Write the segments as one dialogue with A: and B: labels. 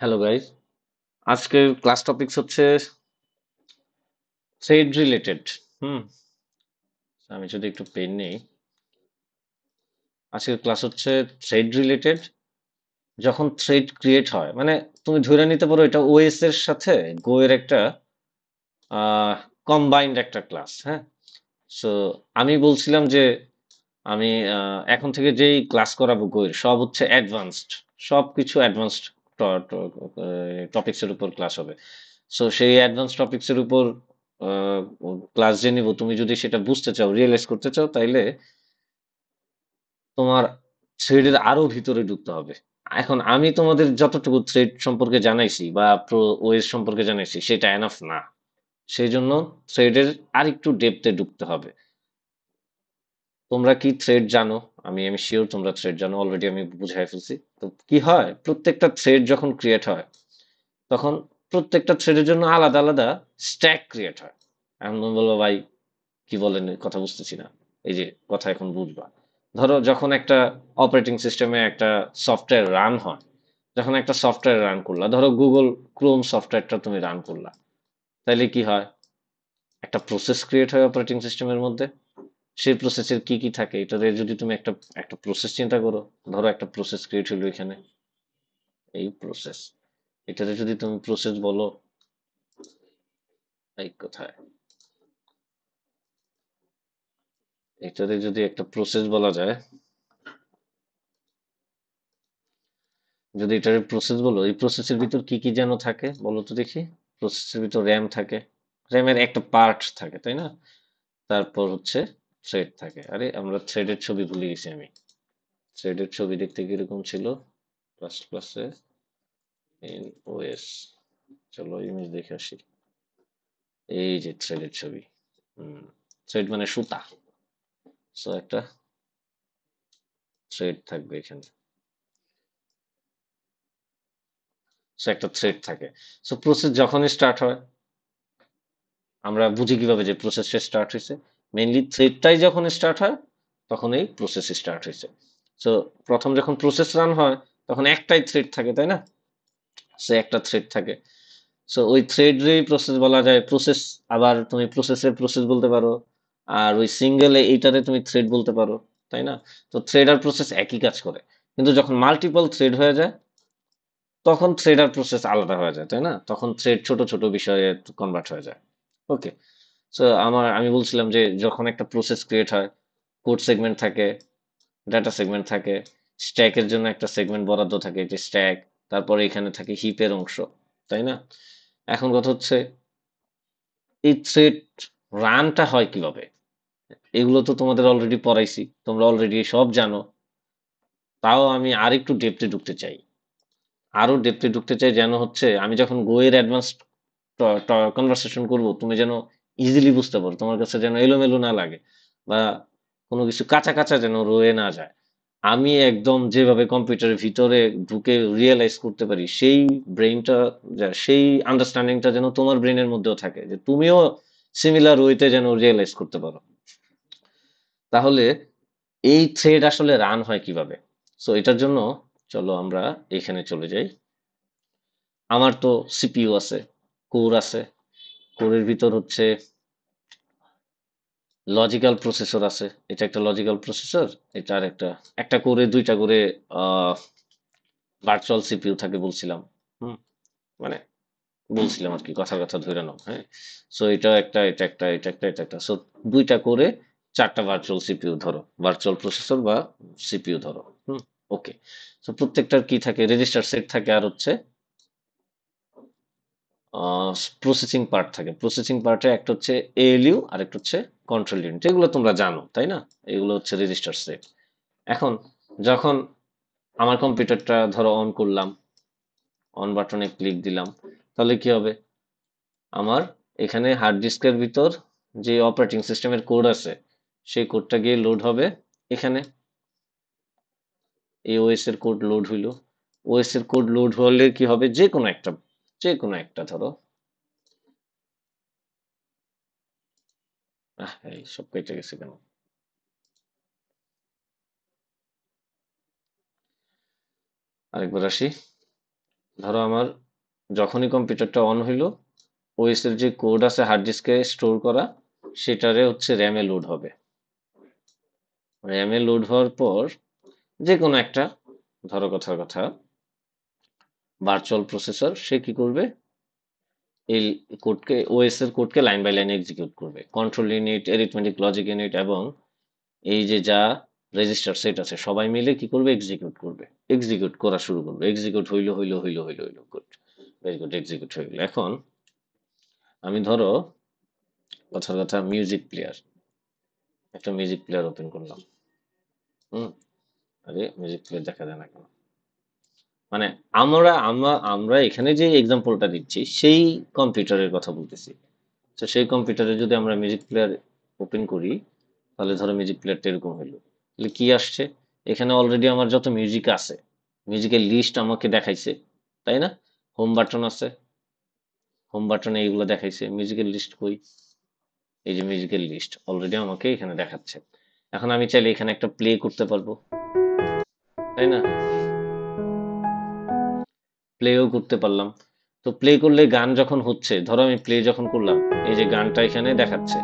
A: Hello guys, আজকের class topics হচ্ছে thread related. হুম আমি যদি একটু পেন নেই, আজকের ক্লাস হচ্ছে থ্রেড রিলেটেড। যখন থ্রেড ক্রিয়েট হয় মানে তুমি ধরে নিতে পারো এটা ওএস এর সাথে গো এর একটা কম্বাইন্ড একটা ক্লাস। হ্যাঁ, সো আমি বলছিলাম যে আমি এখন থেকে যেই ক্লাস করাবো গো এর সব হচ্ছে অ্যাডভান্সড, সব কিছু অ্যাডভান্সড টপিকস এর উপর ক্লাস হবে। সো সেই অ্যাডভান্স টপিকস এর উপর ক্লাস যে নিব, তুমি যদি সেটা বুঝতে চাও, রিয়েলাইজ করতে চাও, তাইলে তোমার থ্রেডের আরো ভিতরে ঢুকতে হবে। এখন আমি তোমাদের যতটুকু থ্রেড সম্পর্কে জানাইছি বা ওএস সম্পর্কে জানাইছি সেটা এনাফ না। সেই জন্য থ্রেডের আরেকটু ডেপথে ঢুকতে হবে। তোমরা কি থ্রেড জানো? আমি শিওর তোমরা থ্রেড জানো, অলরেডি আমি বুঝাই ফেলছি। তো কি হয়, প্রত্যেকটা থ্রেড যখন ক্রিয়েট হয় তখন প্রত্যেকটা থ্রেডের জন্য আলাদা আলাদা স্ট্যাক ক্রিয়েট হয়। এখন তুমি বলবো ভাই কি বলেন, কথা বুঝতেছি না। এই যে কথা এখন বুঝবা। ধরো যখন একটা অপারেটিং সিস্টেমে একটা সফটওয়্যার রান হয়, যখন একটা সফটওয়্যার রান করলা, ধরো গুগল ক্রোম সফটওয়্যারটা তুমি রান করলা, তাইলে কি হয়, একটা প্রসেস ক্রিয়েট হয় অপারেটিং সিস্টেমের মধ্যে। সেই প্রসেসের কি কি থাকে, এটাতে যদি তুমি একটা একটা প্রসেস চিন্তা করো, ধরো একটা প্রসেস ক্রিয়েট হলো এখানে, এই প্রসেস, এটাতে যদি তুমি প্রসেস বলো, এই কোথায়, এটাতে যদি একটা প্রসেস বলা যায়, যদি এটার প্রসেস বলো, এই প্রসেসের ভিতর কি কি যেন থাকে বলো তো দেখি। প্রসেসের ভিতর র্যাম থাকে, র্যামের একটা পার্ট থাকে তাই না? তারপর হচ্ছে থ্রেড থাকে। আরে আমরা থ্রেডের ছবি ভুলে গেছি আমি। থ্রেডের ছবি দেখতে কিরকম ছিল ফার্স্ট ক্লাসে ইন ওএস? চলো ইমেজ দেখে আসি। এই যে থ্রেডের ছবি। হুম, থ্রেড মানে সুতা। সো একটা থ্রেড থাকবে এখানে। সো একটা থ্রেড থাকে। সো প্রসেস যখনই স্টার্ট হয়, আমরা বুঝি কিভাবে যে প্রসেসটা স্টার্ট হয়েছে? মেইনলি থ্রেডটাই যখন স্টার্ট হয় তখন এই প্রসেস স্টার্ট হয়েছে। সো প্রথম যখন প্রসেস রান হয় তখন একটাই থ্রেড থাকে তাই না? সে একটা থ্রেড থাকে। সো ওই থ্রেডেরই প্রসেস বলা যায় প্রসেস। আবার তুমি প্রসেসের প্রসেস বলতে পারো, আর ওই সিঙ্গেল এইটারে তুমি থ্রেড বলতে পারো, তাই না? তো থ্রেড আর প্রসেস একই কাজ করে, কিন্তু যখন মাল্টিপল থ্রেড হয়ে যায় তখন থ্রেড আর প্রসেস আলাদা হয়ে যায় তাই না? তখন থ্রেড ছোট ছোট বিষয়ে কনভার্ট হয়ে যায়। ওকে, সো আমি বলছিলাম যে যখন একটা প্রসেস ক্রিয়েট হয়, কোড সেগমেন্ট থাকে, ডাটা সেগমেন্ট থাকে, স্ট্যাকের জন্য একটা সেগমেন্ট বরাদ্দ থাকে যে স্ট্যাক, তারপরে এখানে থাকে হিপের অংশ, তাই না? এখন কথা হচ্ছে এই থ্রেড রানটা হয় কিভাবে? এগুলো তো তোমাদের অলরেডি পড়াইছি, তোমরা অলরেডি সব জানো। তাও আমি আর একটু ডেপথে ঢুকতে চাই, আরো ডেপথে ঢুকতে চাই, যেন হচ্ছে আমি যখন গো এর অ্যাডভান্স কনভারসেশন করব তুমি যেন ইজিলি বুঝতে পারো, তোমার কাছে যেন এলোমেলো না লাগে, বা কোনো কিছু কাঁচা কাঁচা যেন রয়ে না যায়। আমি একদম যেভাবে কম্পিউটারের ভিতরে ঢুকে রিয়েলাইজ করতে পারি, সেই ব্রেইনটা, সেই আন্ডারস্ট্যান্ডিংটা যেন তোমার ব্রেনের মধ্যেও থাকে, যে তুমিও সিমিলার ওয়েতে যেন রিয়েলাইজ করতে পারো। তাহলে এই থ্রেড আসলে রান হয় কিভাবে? সো এটার জন্য চলো আমরা এখানে চলে যাই। আমার তো সিপিইউ আছে, কোর আছে, কোরের ভিতর হচ্ছে লজিক্যাল প্রসেসর আছে। এটা একটা লজিক্যাল প্রসেসর, এটার একটা একটা কোরে দুইটা করে ভার্চুয়াল সিপিইউ থাকে বলছিলাম। হুম, মানে বলছিলাম আর কি, কথার কথা ধরে নাও। হ্যাঁ, সো এটা একটা, এটা একটা, এটা একটা, এটা একটা, সো দুইটা করে চারটা ভার্চুয়াল সিপিইউ ধরো, ভার্চুয়াল প্রসেসর বা সিপিইউ ধরো। হুম, ওকে। সো প্রত্যেকটার কি থাকে, রেজিস্টার সেট থাকে, আর হচ্ছে প্রসেসিং পার্ট থাকে। প্রসেসিং পার্টে একটা হচ্ছে এএলইউ আর একটা হচ্ছে কন্ট্রোল ইউনিট, এগুলো তোমরা জানো তাই না? এগুলো হচ্ছে রেজিস্টার সেট। এখন যখন আমার কম্পিউটারটা ধরো অন করলাম, অন বাটনে ক্লিক দিলাম, তাহলে কি হবে, আমার এখানে হার্ড ডিস্কের ভিতর যে অপারেটিং সিস্টেমের কোড আছে সেই কোডটা গিয়ে লোড হবে এখানে। এই ওএস এর কোড লোড হইলো। ওএস এর কোড লোড হলে কি হবে, যে কোনো একটা ধরো, এই সব কেটে গেছে কেন, আরেকবার আসি। ধরো আমার যখনই কম্পিউটারটা অন হইলো, ওএস এর যে কোড আছে হার্ড ডিস্কে স্টোর করা, সেটারে হচ্ছে র্যামে লোড হবে। র্যামে লোড হওয়ার পর যে কোনো একটা, ধরো কথার কথা, ভার্চুয়াল প্রসেসর সে কি করবে, এই কোডকে, ওএস এর কোডকে লাইন বাই লাইন এক্সিকিউট করবে। Control unit, arithmetic logic unit এবং এই যে যা রেজিস্টার সেট আছে সবাই মিলে কি করবে, এক্সিকিউট করবে। এক্সিকিউট করা শুরু করবে, এক্সিকিউট হইলো হইলো হইলো হইলো হইলো, গুড, ভেরি গুড, এক্সিকিউট হয়ে গেল। এখন আমি ধরো কথার কথা মিউজিক প্লেয়ার, একটা মিউজিক প্লেয়ার ওপেন করলাম। হুম, আরে মিউজিক প্লেয়ার দেখা যায় না কেন? মানে আমরা আমরা আমরা এখানে যে এক্সাম্পলটা দিচ্ছি সেই কম্পিউটারের কথা বলতেছি। তো সেই কম্পিউটারে যদি আমরা মিউজিক প্লেয়ার ওপেন করি, তাহলে ধরো মিউজিক প্লেয়ারটা এরকম হইলো। তাহলে কি আসছে, এখানে অলরেডি আমার যত মিউজিক আছে, মিউজিকের লিস্ট আমাকে দেখাইছে, তাই না? হোম বাটন আছে, হোম বাটনে এইগুলো দেখাইছে। মিউজিকের লিস্ট কই? এই যে মিউজিকের লিস্ট অলরেডি আমাকে এখানে দেখাচ্ছে। এখন আমি চাইলে এখানে একটা প্লে করতে পারবো, তাই না? প্লেও করতে পারলাম। তো প্লে করলে গান যখন হচ্ছে, ধরো আমি প্লে যখন করলাম, এই যে গানটা এখানে দেখাচ্ছে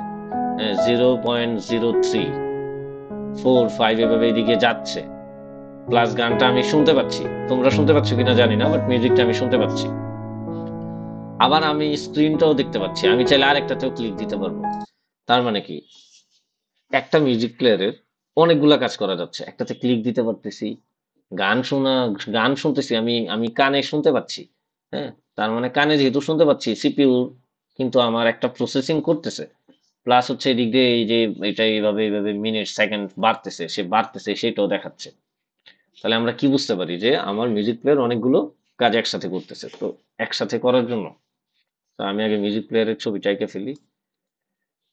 A: 0.03 4 5 এভাবে এদিকে যাচ্ছে, প্লাস গানটা আমি শুনতে পাচ্ছি। তোমরা শুনতে পাচ্ছ কিনা জানি না, বাট মিউজিকটা আমি শুনতে পাচ্ছি। আবার আমি স্ক্রিনটাও দেখতে পাচ্ছি, আমি চাইলে আরেকটাতেও ক্লিক দিতে পারবো। তার মানে কি, একটা মিউজিক প্লেয়ারের অনেকগুলা কাজ করা যাচ্ছে। একটাতে ক্লিক দিতে পারতেছি, গান শোনা, গান শুনতেছি, আমি আমি কানে শুনতে পাচ্ছি। হ্যাঁ, তার মানে কানে যেহেতু শুনতে পাচ্ছি, সিপিইউ কিন্তু আমার একটা প্রসেসিং করতেছে। প্লাস হচ্ছে এদিক দিয়ে এই যে এটা এইভাবে এইভাবে মিনিট সেকেন্ড বাড়তেছে, সে বাড়তেছে সেটাও দেখাচ্ছে। তাহলে আমরা কি বুঝতে পারি যে আমার মিউজিক প্লেয়ার অনেকগুলো কাজ একসাথে করতেছে। তো একসাথে করার জন্য, তো আমি আগে মিউজিক প্লেয়ারের ছবিটা এঁকে ফেলি,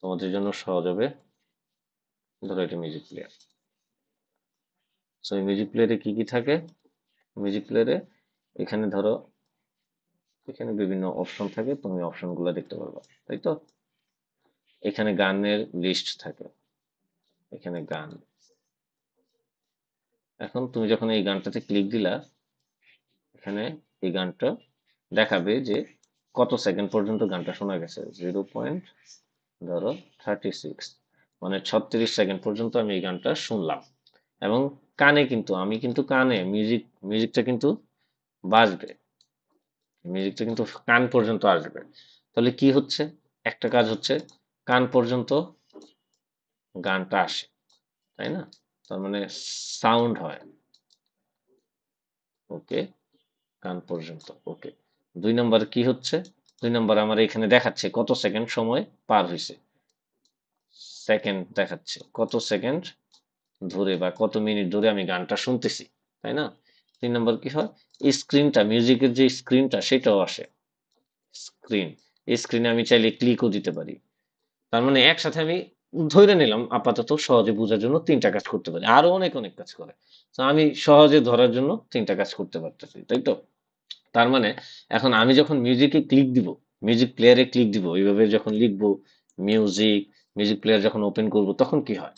A: তোমাদের জন্য সহজ হবে। ধরো এটা মিউজিক প্লেয়ার। সো এই মিউজিক প্লেয়ারে কি কি থাকে? মিউজিক প্লেয়ারে এখানে ধরো, এখানে বিভিন্ন অপশন থাকে, তুমি অপশনগুলো দেখতে পারবা, তাই তো? এখানে গানের লিস্ট থাকে, এখানে গান। এখন তুমি যখন এই গানটাতে ক্লিক দিলা, এখানে এই গানটা দেখাবে যে কত সেকেন্ড পর্যন্ত গানটা শোনা গেছে। 0.36, মানে 36 সেকেন্ড পর্যন্ত আমি এই গানটা শুনলাম। এবং কানে কিন্তু, আমি কিন্তু কানে মিউজিকটা কিন্তু বাজবে, মিউজিকটা কিন্তু কান পর্যন্ত আসবে। তাহলে কি হচ্ছে, একটা কাজ হচ্ছে, কান পর্যন্ত গানটা আসে, তাই না? তার মানে সাউন্ড হয়, ওকে, কান পর্যন্ত, ওকে। 2 নম্বর কি হচ্ছে, 2 নম্বর আমার এখানে দেখাচ্ছে কত সেকেন্ড সময় পার হয়েছে, সেকেন্ড দেখাচ্ছে কত সেকেন্ড ধরে বা কত মিনিট ধরে আমি গানটা শুনতেছি, তাই না? 3 নম্বর কি হয়, স্ক্রিনটা, মিউজিকের যে স্ক্রিনটা সেটাও আসে, স্ক্রিন। এই স্ক্রিনে আমি চাইলে ক্লিকও দিতে পারি। তার মানে একসাথে আমি ধরে নিলাম আপাতত সহজে বোঝার জন্য 3টা কাজ করতে পারি, আরো অনেক অনেক কাজ করে। তো আমি সহজে ধরার জন্য 3টা কাজ করতে পারতেছি, তাই তো? তার মানে এখন আমি যখন মিউজিকে ক্লিক দিব, মিউজিক প্লেয়ারে ক্লিক দিব, এইভাবে যখন লিখবো মিউজিক, মিউজিক প্লেয়ার যখন ওপেন করব, তখন কি হয়,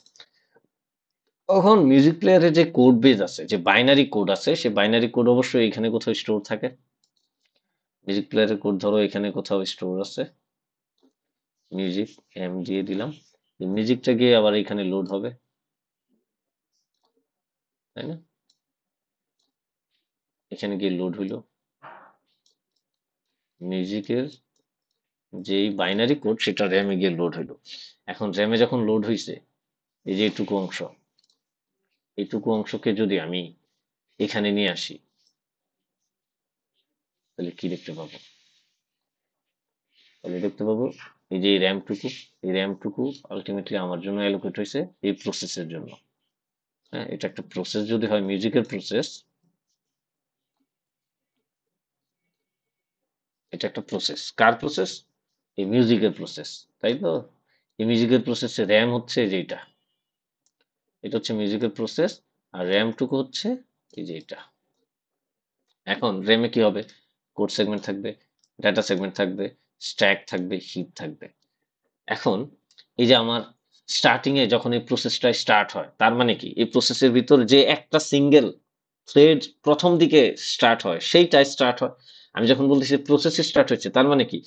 A: তখন মিউজিক প্লেয়ারে যে কোড বেজ আছে, যে বাইনারি কোড আছে, সে বাইনারি কোড অবশ্যই এখানে কোথাও স্টোর থাকে। মিউজিক প্লেয়ারের কোড ধরো এখানে কোথাও স্টোর আছে, মিউজিক এম দিয়ে দিলাম, এই মিউজিকটা গিয়ে আবার এখানে লোড হবে, তাই না? এখানে গিয়ে লোড হইলো মিউজিকের যেই বাইনারি কোড, সেটা র্যামে গিয়ে লোড হইলো। এখন র্যামে যখন লোড হইছে, এই যে এইটুকু অংশ, এইটুকু অংশকে যদি আমি এখানে নিয়ে আসি, তাহলে কি দেখতে পাবো? তাহলে দেখতে পাবো এই যে এই র্যামটুকু, এই র্যামটুকু আলটিমেটলি আমার জন্য অ্যালোকেট হয়েছে এই প্রসেসের জন্য। হ্যাঁ, এটা একটা প্রসেস যদি হয়, মিউজিকের প্রসেস, এটা একটা প্রসেস। কার প্রসেস? এই মিউজিকের প্রসেস, তাই তো? এই মিউজিকের প্রসেসে র্যাম হচ্ছে যেটা, এটা হচ্ছে মিউজিকের প্রসেস। আর র্যামটুকু হচ্ছে এই যে এটা। এখন র্যামে কি হবে, কোড সেগমেন্ট থাকবে, ডাটা সেগমেন্ট থাকবে, স্ট্যাক থাকবে, হিপ থাকবে। এখন এই যে আমার স্টার্টিং এ যখন এই প্রসেসটা স্টার্ট হয়, তার মানে কি, এই প্রসেসের ভিতর যে একটা সিঙ্গেল থ্রেড প্রথম দিকে স্টার্ট হয় সেইটাই স্টার্ট হয়। আমি যখন বলতেছি প্রসেস স্টার্ট হচ্ছে তার মানে কি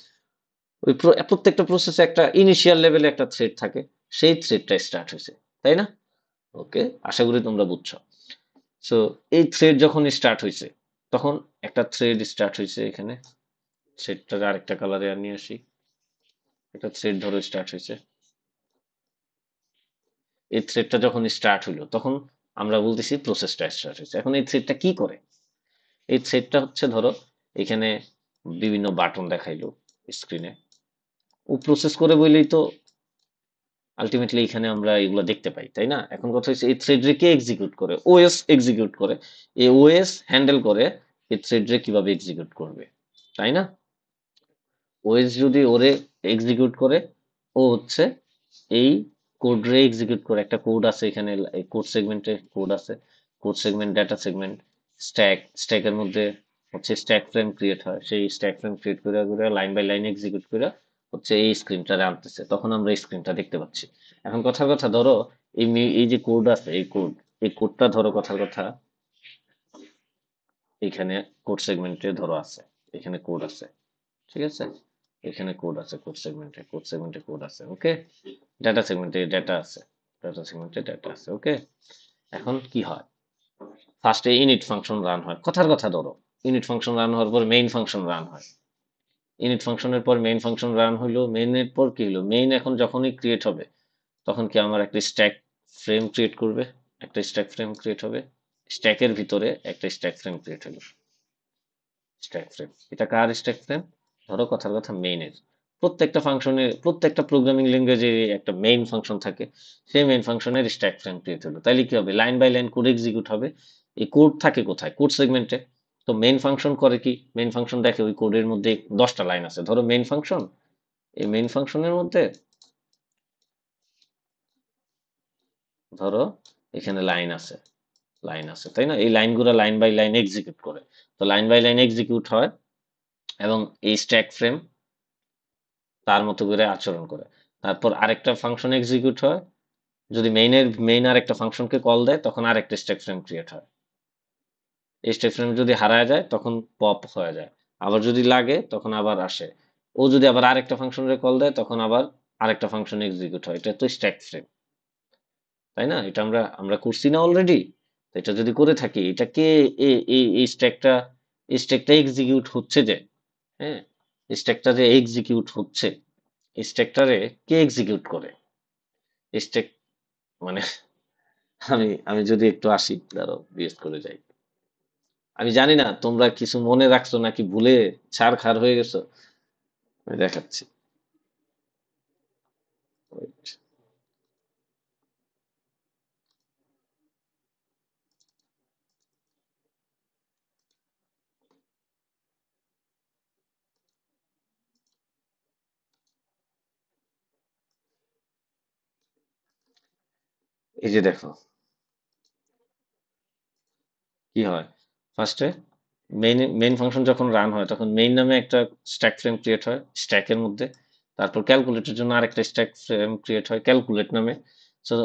A: ওই প্রত্যেকটা প্রসেসে একটা ইনিশিয়াল লেভেলে একটা থ্রেড থাকে, সেই থ্রেডটা স্টার্ট হয়েছে, তাই না? ওকে, আশা করি তোমরা বুঝছো। সো এই থ্রেড যখন স্টার্ট হয়েছে তখন একটা থ্রেড স্টার্ট হয়েছে এখানে, থ্রেডটার আরেকটা কালারে নিয়ে আসি। একটা থ্রেড ধরো স্টার্ট হয়েছে, এই থ্রেডটা যখন স্টার্ট হইলো তখন আমরা বলতেছি প্রসেসটা স্টার্ট হয়েছে। এখন এই থ্রেডটা কি করে? এই থ্রেডটা হচ্ছে ধরো এখানে বিভিন্ন বাটন দেখাইলো স্ক্রিনে, ও প্রসেস করে বলেই তো আলটিমেটলি এখানে আমরা এগুলো দেখতে পাই, তাই না? এখন কথা হচ্ছে এই থ্রেড রে কে এক্সিকিউট করে? ওএস এক্সিকিউট করে। এই ওএস হ্যান্ডেল করে এই থ্রেড রে কিভাবে এক্সিকিউট করবে, তাই না? ওএস যদি ওরে এক্সিকিউট করে, ও হচ্ছে এই কোড রে এক্সিকিউট করে। একটা কোড আছে এখানে, কোড সেগমেন্টে কোড আছে, কোড সেগমেন্ট, ডাটা সেগমেন্ট, স্ট্যাকের মধ্যে হচ্ছে স্ট্যাক ফ্রেম ক্রিয়েট হয়, সেই স্ট্যাক ফ্রেম ক্রিয়েট করে করে লাইন বাই লাইন এক্সিকিউট করে হচ্ছে এই স্ক্রিনটা আনতেছে, তখন আমরা এই স্ক্রিনটা দেখতে পাচ্ছি। এখন কথার কথা ধরো এই যে কোড আছে, এই কোডটা ধরো কথার কথা এখানে কোড সেগমেন্টে ধরো আছে, এখানে কোড আছে, ঠিক আছে? এখানে কোড আছে, কোড সেগমেন্টে কোড আছে, ওকে? ডাটা সেগমেন্টে ডেটা আছে, ডাটা সেগমেন্টে ডেটা আছে, ওকে? এখন কি হয়? ফার্স্টে ইনিট ফাংশন রান হয়, কথার কথা ধরো ইনিট ফাংশন রান হওয়ার পর মেইন ফাংশন রান হয়। ইনিট ফাংশনের পর মেইন ফাংশন রান হইলো, মেইনের পর কি হলো? মেইন এখন যখনই ক্রিয়েট হবে তখন কি আমার একটা স্ট্যাক ফ্রেম ক্রিয়েট করবে, একটা স্ট্যাক ফ্রেম ক্রিয়েট হবে, স্ট্যাকের ভিতরে একটা স্ট্যাক ফ্রেম ক্রিয়েট হলো। স্ট্যাক ফ্রেম, এটা কার স্ট্যাক ফ্রেম? ধরো কথার কথা মেইনের। প্রত্যেকটা ফাংশনে, প্রত্যেকটা প্রোগ্রামিং ল্যাঙ্গুয়েজে একটা মেইন ফাংশন থাকে, সেই মেইন ফাংশনের স্ট্যাক ফ্রেম ক্রিয়েট হলো। তাইলে কি হবে? Line by line code execute হবে। এই কোড থাকে কোথায়? কোড সেগমেন্টে। তো মেইন ফাংশন করে কি? মেইন ফাংশন দেখে ওই কোডের মধ্যে 10টা লাইন আছে, ধরো মেইন ফাংশন, এই মেইন ফাংশনের মধ্যে ধরো এখানে লাইন আছে, তাই না? এই লাইনগুলো লাইন বাই লাইন এক্সিকিউট করে। তো লাইন বাই লাইন এক্সিকিউট হয় এবং এই স্ট্যাক ফ্রেম তার মতো করে আচরণ করে। তারপর আরেকটা ফাংশন এক্সিকিউট হয়, যদি মেইন আর একটা ফাংশনকে কল দেয় তখন আরেকটা স্ট্যাক ফ্রেম ক্রিয়েট হয়। এই স্ট্যাক ফ্রেম যদি হারায় যায় তখন পপ হয়ে যায়, আবার যদি লাগে তখন আবার আসে। ও যদি আবার আরেকটা ফাংশনের কল দেয় তখন আবার আরেকটা ফাংশন এক্সিকিউট হয়, এটা তো স্ট্যাক ফ্রেম, তাই না? এটা আমরা আমরা করছি না অলরেডি? এটা যদি করে থাকি, এটা কে এই স্ট্যাকটা এক্সিকিউট হচ্ছে যে, হ্যাঁ, স্ট্যাকটা যে এক্সিকিউট হচ্ছে, স্ট্যাকটারে কে এক্সিকিউট করে? স্ট্যাক মানে আমি আমি যদি একটু আসি, দাঁড়াও বিএস করে যাই। আমি জানি না তোমরা কিছু মনে রাখছো নাকি ভুলে ছাড়খাড় হয়ে গেছো। আমি দেখাচ্ছি। Wait, এই যে দেখো কি হয়। ফার্স্টে মেইন ফাংশন যখন রান হয় তখন মেইন নামে একটা স্ট্যাক ফ্রেম ক্রিয়েট হয় স্ট্যাকের মধ্যে। তারপর ক্যালকুলেটের জন্য আরেকটা স্ট্যাক ফ্রেম ক্রিয়েট হয় ক্যালকুলেট নামে। সো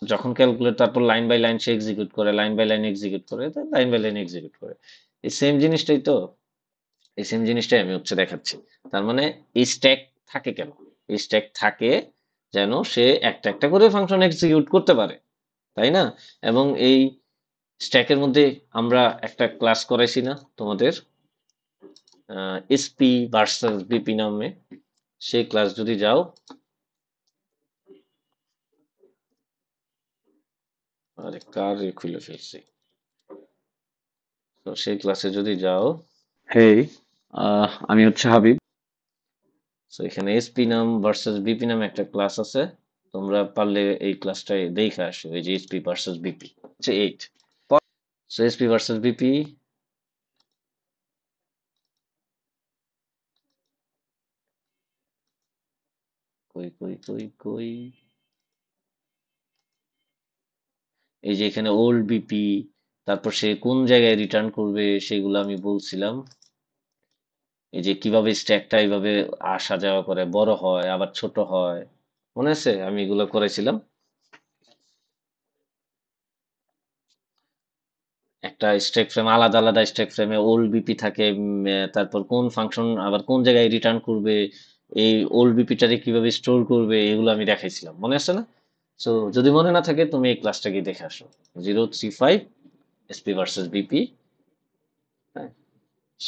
A: যখন ক্যালকুলেট তারপর লাইন বাই লাইন সে এক্সিকিউট করে, লাইন বাই লাইন এক্সিকিউট করে, লাইন বাই লাইন এক্সিকিউট করে। এই সেম জিনিসটাই তো, এই সেম জিনিসটাই আমি হচ্ছে দেখাচ্ছি। তার মানে এই স্ট্যাক থাকে কেন? এই স্ট্যাক থাকে যেন সে একটা একটা করে ফাংশন এক্সিকিউট করতে পারে, তাই না? এবং এই স্ট্যাকের মধ্যে আমরা একটা ক্লাস করাইছি না তোমাদের, এসপি ভার্সাস বিপি নামে? সেই ক্লাস যদি যাও, আরে কার খুলে ফেলছি, তো সেই ক্লাসে যদি যাও, হেই, আমি হচ্ছে হাবিব। তো এখানে এসপি নাম ভার্সেস বিপি নামে একটা ক্লাস আছে, তোমরা পারলে এই ক্লাসটাই দেখে আসো। এই যে এসপি ভার্সেস বিপি হচ্ছে 8। সো এসপি ভার্সেস বিপি, কই কই কই কই, এই যে এখানে ওল্ড বিপি, তারপর সে কোন জায়গায় রিটার্ন করবে সেগুলো আমি বলছিলাম। এই যে কিভাবে স্ট্যাকটা এইভাবে আসা যাওয়া করে, বড় হয় আবার ছোট হয়, মনে আছে? আমি এগুলো করেছিলাম। একটা স্ট্যাক ফ্রেম, আলাদা আলাদা স্ট্যাক ফ্রেমে ওল্ড বিপি থাকে, তারপর কোন ফাংশন আবার কোন জায়গায় রিটার্ন করবে, এই ওল্ড বিপিটারে কিভাবে স্টোর করবে, এগুলো আমি দেখাইছিলাম, মনে আছে না? সো যদি মনে না থাকে তুমি এই ক্লাসটা গিয়ে দেখে আসো, 035 এসপি ভার্সেস বিপি।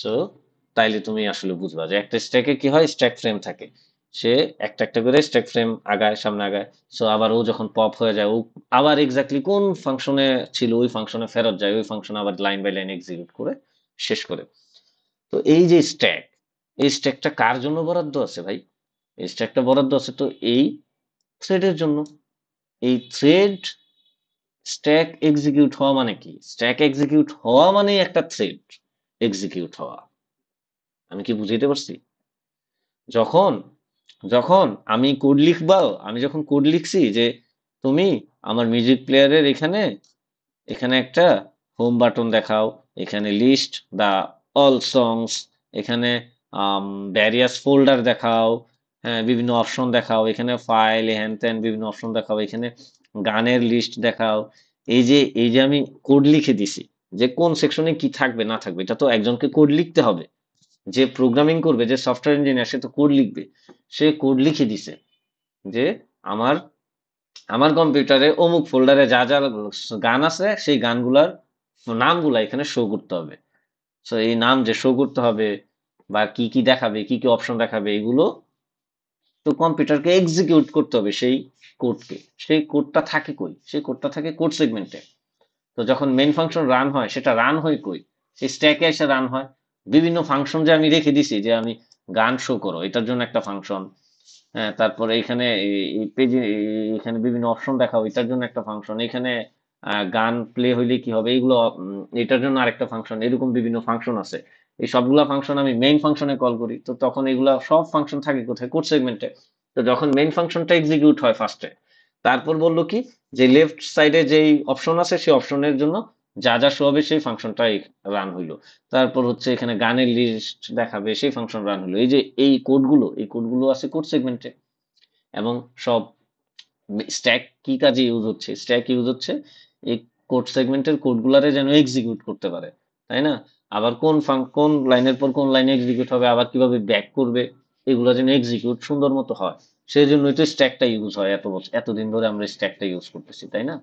A: সো তাইলে তুমি আসলে বুঝবা যে একটা স্ট্যাকে কি হয়, স্ট্যাক ফ্রেম থাকে, সে একটা একটা করে স্ট্যাক ফ্রেম আগায়, সামনে আগায়। সো আবার ও যখন পপ হয়ে যায়, ও আবার এক্স্যাক্টলি কোন ফাংশনে ছিল ওই ফাংশনে ফেরত যায়, ওই ফাংশন আবার লাইন বাই লাইন এক্সিকিউট করে শেষ করে। তো এই যে স্ট্যাক, এই স্ট্যাকটা কার জন্য বরাদ্দ আছে ভাই? এই স্ট্যাকটা বরাদ্দ আছে তো এই থ্রেডের জন্য। এই থ্রেড স্ট্যাক এক্সিকিউট হওয়া মানে কি? স্ট্যাক এক্সিকিউট হওয়া মানে একটা থ্রেড এক্সিকিউট হওয়া। আমি কি বুঝাইতে পারছি? যখন যখন আমি কোড লিখবো, আমি যখন কোড লিখছি যে তুমি আমার মিউজিক প্লেয়ারের এখানে এখানে একটা হোম বাটন দেখাও, এখানে লিস্ট দা অল সংস, এখানে ভ্যারিয়াস ফোল্ডার দেখাও, হ্যাঁ বিভিন্ন অপশন দেখাও, এখানে ফাইল হ্যান ত্যান বিভিন্ন অপশন দেখাও, এখানে গানের লিস্ট দেখাও। এই যে আমি কোড লিখে দিছি যে কোন সেকশনে কি থাকবে না থাকবে, এটা তো একজনকে কোড লিখতে হবে। যে প্রোগ্রামিং করবে, যে সফটওয়্যার ইঞ্জিনিয়ার, সে তো কোড লিখবে। সে কোড লিখে দিছে যে আমার আমার কম্পিউটারে অমুক ফোল্ডারে যা যা গান আছে সেই গানগুলার নামগুলা এখানে শো করতে হবে। সো এই নাম যে শো করতে হবে বা কি কি দেখাবে, কি কি অপশন দেখাবে, এগুলো তো কম্পিউটারকে এক্সিকিউট করতে হবে সেই কোডকে। সেই কোডটা থাকে কই? সেই কোডটা থাকে কোড সেগমেন্টে। তো যখন মেইন ফাংশন রান হয়, সেটা রান হয় কই? সেই স্ট্যাকে এসে রান হয়। বিভিন্ন ফাংশন যে আমি রেখে দিছি, যে আমি গান শো করো এটার জন্য একটা ফাংশন, হ্যাঁ তারপরে এখানে এই পেজে এখানে বিভিন্ন অপশন দেখাও এটার জন্য একটা ফাংশন, এখানে গান প্লে হইলে কি হবে এগুলো, এটার জন্য আরেকটা ফাংশন, এরকম বিভিন্ন ফাংশন আছে। এই সবগুলা ফাংশন আমি মেইন ফাংশনে কল করি, তো তখন এগুলা সব ফাংশন থাকে কোথায়? কোড সেগমেন্টে। তো যখন মেইন ফাংশনটা এক্সিকিউট হয় ফার্স্টে, তারপর বললো কি, যে লেফট সাইডে যেই অপশন আছে সেই অপশনের জন্য যা যা শো হবে সেই ফাংশনটাই রান হইলো। তারপর হচ্ছে এখানে গানের লিস্ট দেখাবে, সেই ফাংশন রান হলো। এই যে এই কোডগুলো আছে কোড সেগমেন্টে। এবং সব স্ট্যাক কি কাজে ইউজ হচ্ছে? স্ট্যাক ইউজ হচ্ছে এই কোড সেগমেন্টের কোডগুলারে যেন এক্সিকিউট করতে পারে, তাই না? আবার কোন লাইনের পর কোন লাইনে এক্সিকিউট হবে, আবার কিভাবে ব্যাক করবে, এগুলো যেন এক্সিকিউট সুন্দর মতো হয়। সেই জন্যই তো স্ট্যাকটা ইউজ হয়, এতদিন ধরে আমরা স্ট্যাকটা ইউজ করতেছি, তাই না?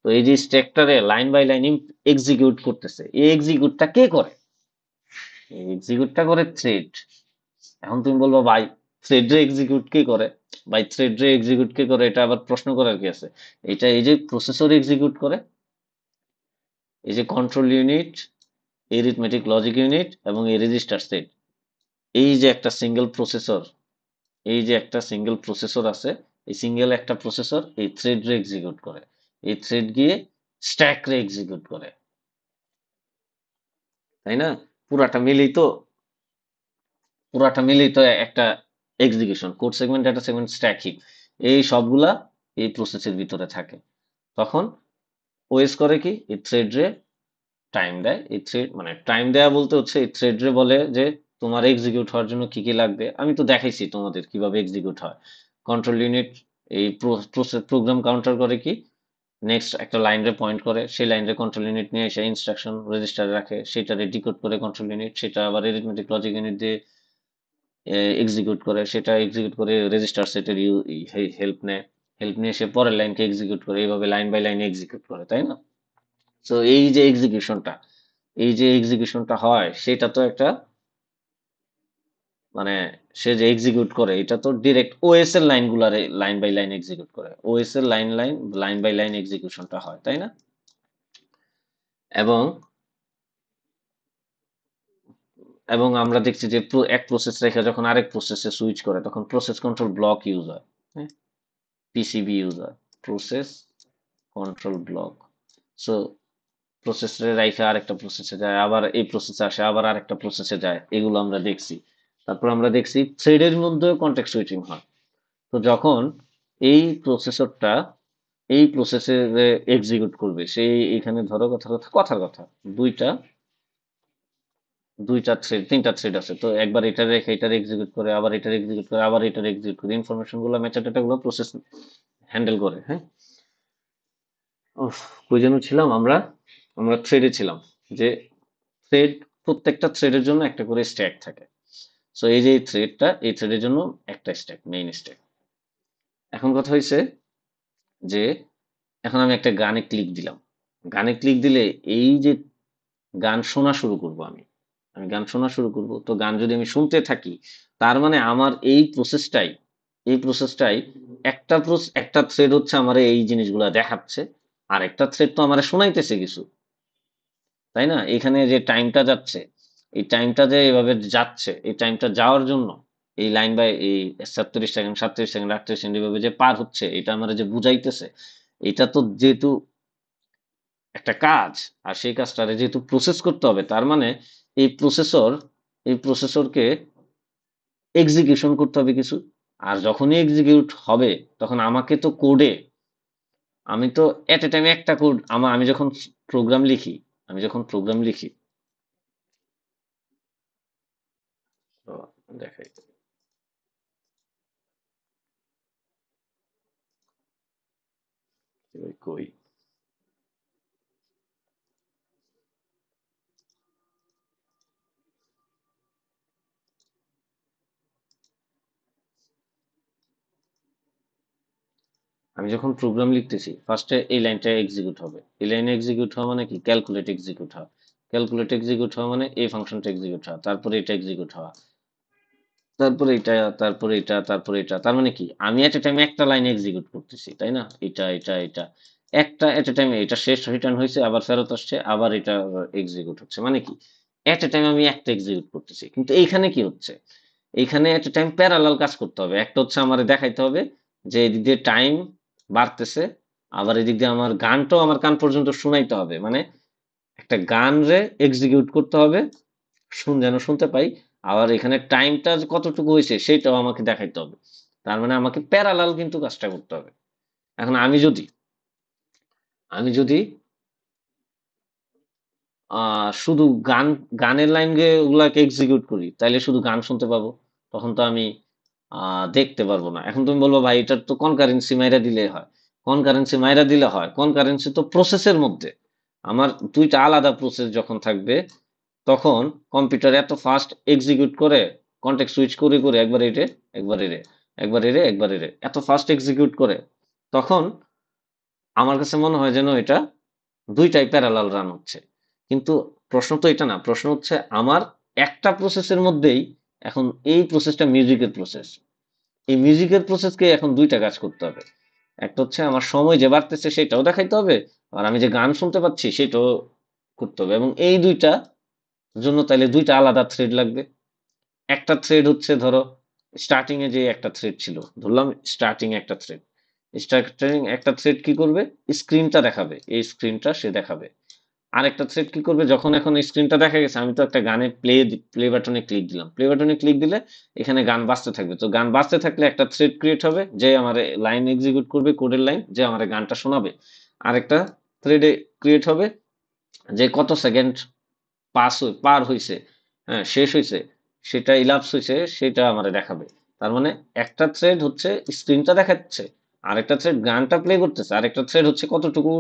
A: তো এই যে স্ট্যাকটারে লাইন বাই লাইন এক্সিকিউট করতেছে, এই এক্সিকিউটটা কে করে? এই এক্সিকিউটটা করে থ্রেড। এখন তুমি বলবো ভাই থ্রেড রে এক্সিকিউট কে করে? ভাই থ্রেড রে এক্সিকিউট কে করে, এটা আবার প্রশ্ন করার কি আছে? এটা এই যে প্রসেসর এক্সিকিউট করে, এই যে control unit, arithmetic logic unit এবং এই রেজিস্টার সেট, এই যে একটা সিঙ্গেল প্রসেসর, এই যে একটা সিঙ্গেল প্রসেসর আছে, এই সিঙ্গেল একটা প্রসেসর এই থ্রেড রে এক্সিকিউট করে। এই থ্রেড গিয়ে স্ট্যাক রে এক্সিকিউট করে, তাই না? পুরাটা মিলেই তো পুরাটা মিলেই তো একটা execution, code segment, data segment, stack heap, এই সবগুলা এই প্রসেসের ভিতরে থাকে। তখন ওএস করে কি, এই থ্রেড রে টাইম দেয়। এই থ্রেড মানে টাইম দেয়া বলতে হচ্ছে এই থ্রেড রে বলে যে তোমার এক্সিকিউট হওয়ার জন্য কি কি লাগবে। আমি তো দেখাইছি তোমাদের কিভাবে এক্সিকিউট হয়। কন্ট্রোল ইউনিট এই প্রসেস প্রোগ্রাম কাউন্টার করে কি, নেক্সট একটা লাইন রে পয়েন্ট করে, সেই লাইন রে কন্ট্রোল ইউনিট নিয়ে এসে ইনস্ট্রাকশন রেজিস্টারে রাখে, সেটারে ডিকোড করে কন্ট্রোল ইউনিট, সেটা আবার এরিথমেটিক লজিক ইউনিট দিয়ে এক্সিকিউট করে, সেটা এক্সিকিউট করে রেজিস্টার সেটের হেল্প নেয়, হেল্প নিয়ে সে পরের লাইনকে এক্সিকিউট করে, এইভাবে লাইন বাই লাইন এক্সিকিউট করে, তাই না? তো এই যে এক্সিকিউশনটা হয় সেটা তো একটা মানে সে যে এক্সিকিউট করে এটা তো ডিরেক্ট ওএস এর লাইনগুলারে লাইন বাই লাইন এক্সিকিউট করে, ওএস এর লাইন বাই লাইন এক্সিকিউশনটা হয়, তাই না? এবং এবং আমরা দেখছি যে এক প্রসেস রেখে যখন আরেক প্রসেসে সুইচ করে তখন প্রসেস কন্ট্রোল ব্লক ইউজ হয়, হ্যাঁ, পিসিবি ইউজ হয়, প্রসেস কন্ট্রোল ব্লক। সো প্রসেসরে রাইখা আরেকটা প্রসেসে যায়, আবার এই প্রসেসে আসে, আবার আরেকটা প্রসেসে যায়, এগুলো আমরা দেখছি। তারপর আমরা দেখছি থ্রেডের মধ্যেও কন্টেক্সট সুইচিং হয়। তো যখন এই প্রসেসরটা এই প্রসেসে এক্সিকিউট করবে, সেই এখানে ধরো কথার কথা দুইটা দুইটা থ্রেড তিনটা থ্রেড আছে, তো একবার এটা রেখে এটার এক্সিকিউট করে, আবার এটার এক্সিকিউট করে, আবার এটার এক্সিকিউট করে, ইনফরমেশন গুলো মেটাডাটা গুলো প্রসেস হ্যান্ডেল করে, হ্যাঁ। উফ, কই যেন ছিলাম আমরা? আমরা থ্রেডে ছিলাম যে থ্রেড, প্রত্যেকটা থ্রেডের জন্য একটা করে স্ট্যাক থাকে। সো এই যে থ্রেডটা, এই থ্রেডের জন্য একটা স্ট্যাক, মেইন স্ট্যাক। এখন কথা হয়েছে যে এখন আমি একটা গানে ক্লিক দিলাম। গানে ক্লিক দিলে এই যে গান শোনা শুরু করব আমি। আমি গান শোনা শুরু করব। তো গান যদি আমি শুনতে থাকি, তার মানে আমার এই প্রসেসটাই একটা থ্রেড হচ্ছে আমারে এই জিনিসগুলা দেখাচ্ছে। আর একটা থ্রেড তো আমারে শোনাইতেছে কিছু। তাই না? এখানে যে টাইমটা যাচ্ছে, এই টাইমটা যে এভাবে যাচ্ছে, এই টাইমটা যাওয়ার জন্য এই লাইন বাই এই 37 সেকেন্ড, 37 সেকেন্ড, 38 সেকেন্ড এভাবে যে পার হচ্ছে, এটা আমারে যে বুঝাইতেছে, এটা তো যেহেতু একটা কাজ, আর সেই কাজটারে যেহেতু প্রসেস করতে হবে, তার মানে এই প্রসেসর এই প্রসেসরকে এক্সিকিউশন করতে হবে কিছু। আর যখনই এক্সিকিউট হবে, তখন আমাকে তো কোডে, আমি তো এট এ টাইম একটা কোড, আমি যখন প্রোগ্রাম লিখি, আমি যখন প্রোগ্রাম লিখি, তো দেখাই, কই আমি যখন প্রোগ্রাম লিখতেছি, ফার্স্টে এই লাইনটা এক্সিকিউট হবে। এই লাইনে এক্সিকিউট হওয়া মানে কি? ক্যালকুলেট এক্সিকিউট হওয়া। ক্যালকুলেট এক্সিকিউট হওয়া মানে এই ফাংশনটা এক্সিকিউট হওয়া, তারপরে এটা এক্সিকিউট হওয়া, তারপরে এটা, তারপরে এটা, তারপরে এটা। তার মানে কি? আমি এট এ টাইম একটা লাইন এক্সিকিউট করতেছি, তাই না? এটা একটা এট এ টাইম, এটা শেষ, রিটার্ন হয়েছে, আবার ফেরত আসছে, আবার এটা এক্সিকিউট হচ্ছে। মানে কি? এট এ টাইম আমি একটা এক্সিকিউট করতেছি। কিন্তু এইখানে কি হচ্ছে? এইখানে এট এ টাইম প্যারালাল কাজ করতে হবে। একটা হচ্ছে আমার দেখাইতে হবে যে এদিক দিয়ে টাইম বাড়তেছে, আবার এদিক দিয়ে আমার গানটাও আমার কান পর্যন্ত শোনাইতে হবে। মানে একটা গান রে এক্সিকিউট করতে হবে, যেন শুনতে পাই। আবার এখানে টাইমটা কতটুকু হয়েছে সেটাও আমাকে দেখাইতে হবে। তার মানে আমাকে প্যারালাল কিন্তু কাজটা করতে হবে। এখন আমি যদি শুধু গানের লাইন গুলাকে এক্সিকিউট করি, তাইলে শুধু গান শুনতে পাবো। তখন তো আমি দেখতে পারবো না। এখন তুমি বলবো ভাই এটার তো কনকারেন্সি মাইরা দিলে হয়। কনকারেন্সি মাইরা দিলে হয়, কনকারেন্সি তো প্রসেসের মধ্যে। আমার দুইটা আলাদা প্রসেস যখন থাকবে, তখন কম্পিউটার এত ফাস্ট এক্সিকিউট করে, কন্টেক্সট সুইচ করে করে একবার এরে, একবার এরে, একবার এরে, একবার এরে, এত ফাস্ট এক্সিকিউট করে, তখন আমার কাছে মনে হয় যেন এটা দুইটাই প্যারালাল রান হচ্ছে। কিন্তু প্রশ্ন তো এটা না, প্রশ্ন হচ্ছে আমার একটা প্রসেসের মধ্যেই, এখন এই প্রসেসটা মিউজিকের প্রসেস, এই মিউজিকের প্রসেসকে এখন দুইটা কাজ করতে হবে। একটা হচ্ছে আমার সময় যে বাড়তেছে সেটাও দেখাইতে হবে, আর আমি যে গান শুনতে পাচ্ছি সেটাও করতে হবে। এবং এই দুইটা জন্য তাইলে দুইটা আলাদা থ্রেড লাগবে। একটা থ্রেড হচ্ছে ধরো স্টার্টিং এ যে একটা থ্রেড ছিল, ধরলাম স্টার্টিং একটা থ্রেড, স্টার্টিং একটা থ্রেড কি করবে? স্ক্রিনটা দেখাবে, এই স্ক্রিনটা সে দেখাবে। আরেকটা থ্রেড কি করবে? যখন এখন স্ক্রিনটা দেখা গেছে, আমি তো একটা গানে প্লে বাটনে ক্লিক দিলাম, প্লে বাটনে ক্লিক দিলে এখানে গান বাজতে থাকবে। তো গান বাজতে থাকলে একটা থ্রেড ক্রিয়েট হবে, যে আমার লাইন এক্সিকিউট করবে, কোডের লাইন, যে আমার গানটা শোনাবে। আরেকটা থ্রেড ক্রিয়েট হবে, যে কত সেকেন্ড পার হইছে, হ্যাঁ, শেষ হইছে, সেটা ইলাপস হইছে, সেটা আমারে দেখাবে। তার মানে একটা থ্রেড হচ্ছে স্ক্রিনটা দেখাচ্ছে, আরেকটা থ্রেড গানটা প্লে করতেছে, আরেকটা থ্রেড হচ্ছে কতটুকু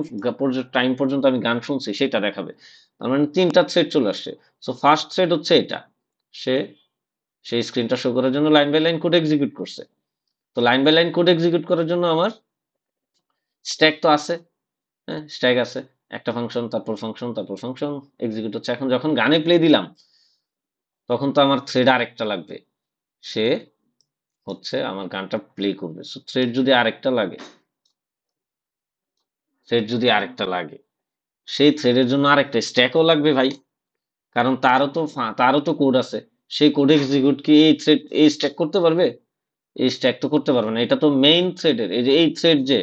A: টাইম পর্যন্ত আমি গান শুনছি সেটা দেখাবে। তার মানে তিনটা থ্রেড চলে আসছে। সো ফার্স্ট থ্রেড হচ্ছে এটা, সে সেই স্ক্রিনটা শো করার জন্য line by line code execute করছে। তো line by line code execute করার জন্য আমার স্ট্যাক তো আছে, হ্যাঁ, স্ট্যাক আছে। একটা ফাংশন, তারপর ফাংশন, তারপর ফাংশন এক্সিকিউট হচ্ছে। এখন যখন গানে প্লে দিলাম, তখন তো আমার থ্রেড আরেকটা লাগবে, সে হচ্ছে আমার গানটা প্লে করবে। সো থ্রেড যদি আরেকটা লাগে, সেই থ্রেডের জন্য আরেকটা স্ট্যাকও লাগবে ভাই। কারণ তারও তো কোড আছে। সেই কোড এক্সিকিউট কি এই স্ট্যাক করতে পারবে? এই স্ট্যাক তো করতে পারবে না। এটা তো মেইন থ্রেডের, এই যে এই থ্রেড যে,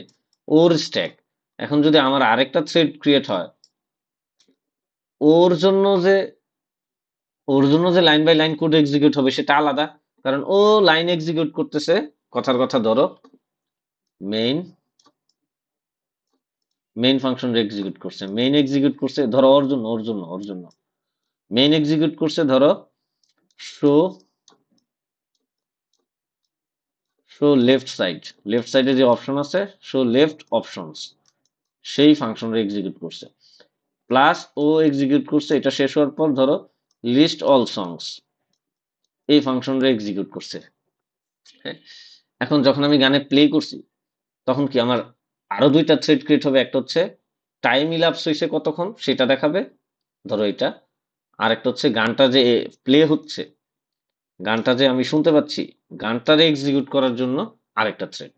A: ওর স্ট্যাক। এখন যদি আমার আরেকটা থ্রেড ক্রিয়েট হয়, ওর জন্য যে ওর জন্য যে line by line code execute হবে সেটা আলাদা। কারণ ও লাইন এক্সিকিউট করতেছে, কথার কথা ধরো মেইন মেইন ফাংশন এক্সিকিউট করছে ধরো ওর জন্য মেইন এক্সিকিউট করছে ধরো শো শো লেফট সাইডে যে অপশন আছে, শো লেফট অপশনস, সেই ফাংশনটা এক্সিকিউট করছে। প্লাস ও এক্সিকিউট করছে, এটা শেষ হওয়ার পর ধরো লিস্ট অল সংস, এই ফাংশনটা এক্সিকিউট করছে। হ্যাঁ, এখন যখন আমি গানে প্লে করছি তখন কি আমার আরো দুইটা থ্রেড ক্রিয়েট হবে। একটা হচ্ছে টাইম ইলাপস হয়েছে কতক্ষণ সেটা দেখাবে, ধরো এটা। আর একটা হচ্ছে গানটা যে প্লে হচ্ছে, গানটা যে আমি শুনতে পাচ্ছি, গানটারে এক্সিকিউট করার জন্য আরেকটা থ্রেড।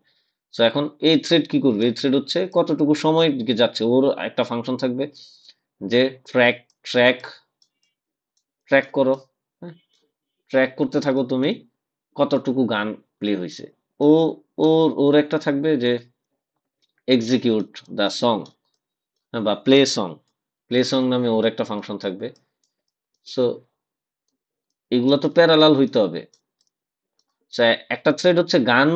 A: সো এখন এই থ্রেড কি করবে, এই থ্রেড হচ্ছে কতটুকু সময় দিকে যাচ্ছে, ওর একটা ফাংশন থাকবে যে ট্র্যাক ট্র্যাক ট্র্যাক করো। হ্যাঁ, ট্র্যাক করতে থাকো তুমি কতটুকু গান প্লে হয়েছে। ও ওর ওর একটা থাকবে যে এক্সিকিউট দ্য সং, বা প্লে সং, প্লে সং নামে ওর একটা ফাংশন থাকবে। সো এগুলো তো প্যারালাল হইতে হবে। So, একটা থ্রেড হচ্ছে গান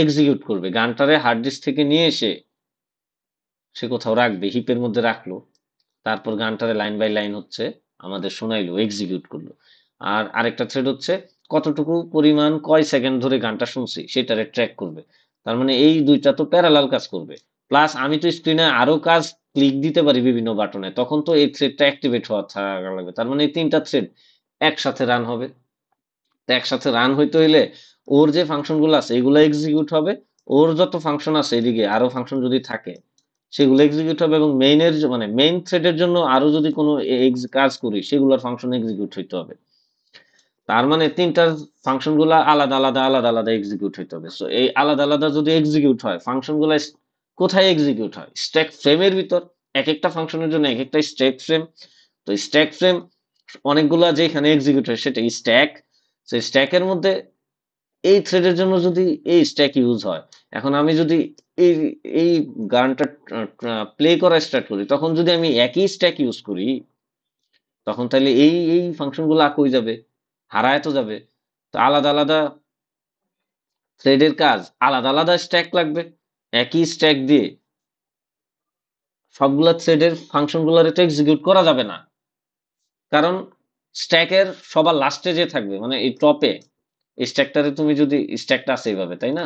A: এক্সিকিউট করবে, গানটারে হার্ড ডিস্ক থেকে নিয়ে এসে সে কোথাও রাখবে, হিপের মধ্যে রাখলো, তারপর গানটারে লাইন বাই লাইন হচ্ছে আমাদের শোনাইলো, এক্সিকিউট করলো। আর আরেকটা থ্রেড হচ্ছে কতটুকু পরিমাণ কয় সেকেন্ড ধরে গানটা শুনছি সেটারে ট্র্যাক করবে। তার মানে এই দুইটা তো প্যারালাল কাজ করবে। প্লাস আমি তো স্ক্রিনে আরো কাজ ক্লিক দিতে পারি বিভিন্ন বাটনে, তখন তো এই থ্রেডটা অ্যাক্টিভেট হওয়া থাকা লাগবে। তার মানে এই তিনটা থ্রেড একসাথে রান হবে। তো একসাথে রান হইতে হইলে ওর যে ফাংশন গুলো আছে এগুলো এক্সিকিউট হবে, ওর যত ফাংশন আছে এদিকে আরো ফাংশন যদি থাকে সেগুলো এক্সিকিউট হবে, এবং মেইনের মানে মেইন থ্রেডের জন্য আরো যদি কোনো কাজ করি সেগুলোর ফাংশন এক্সিকিউট হইতে হবে। তার মানে তিনটা ফাংশন গুলা আলাদা আলাদা আলাদা আলাদা এক্সিকিউট হইতে হবে। সো এই আলাদা আলাদা যদি এক্সিকিউট হয়, ফাংশন গুলা কোথায় এক্সিকিউট হয়, স্ট্যাক ফ্রেমের ভিতর। এক একটা ফাংশনের জন্য এক একটা স্ট্যাক ফ্রেম। তো স্ট্যাক ফ্রেম অনেকগুলা যেখানে এক্সিকিউট হয় সেটা স্ট্যাক। সেই স্ট্যাকের মধ্যে এই থ্রেডের জন্য যদি এই স্ট্যাক ইউজ হয়, এখন আমি যদি এই এই গানটা প্লে করা স্টার্ট করি, তখন যদি আমি একই স্ট্যাক ইউজ করি, তখন তাহলে এই এই ফাংশন গুলো কই যাবে, হারায় তো যাবে। তো আলাদা আলাদা থ্রেডের কাজ, আলাদা আলাদা স্ট্যাক লাগবে। একই স্ট্যাক দিয়ে সবগুলা থ্রেডের ফাংশন গুলো তো এক্সিকিউট করা যাবে না, কারণ স্ট্যাকের সবার লাস্টে যে থাকবে মানে এই টপে, স্ট্যাকটারে তুমি যদি, স্ট্যাকটা আছে এইভাবে তাই না,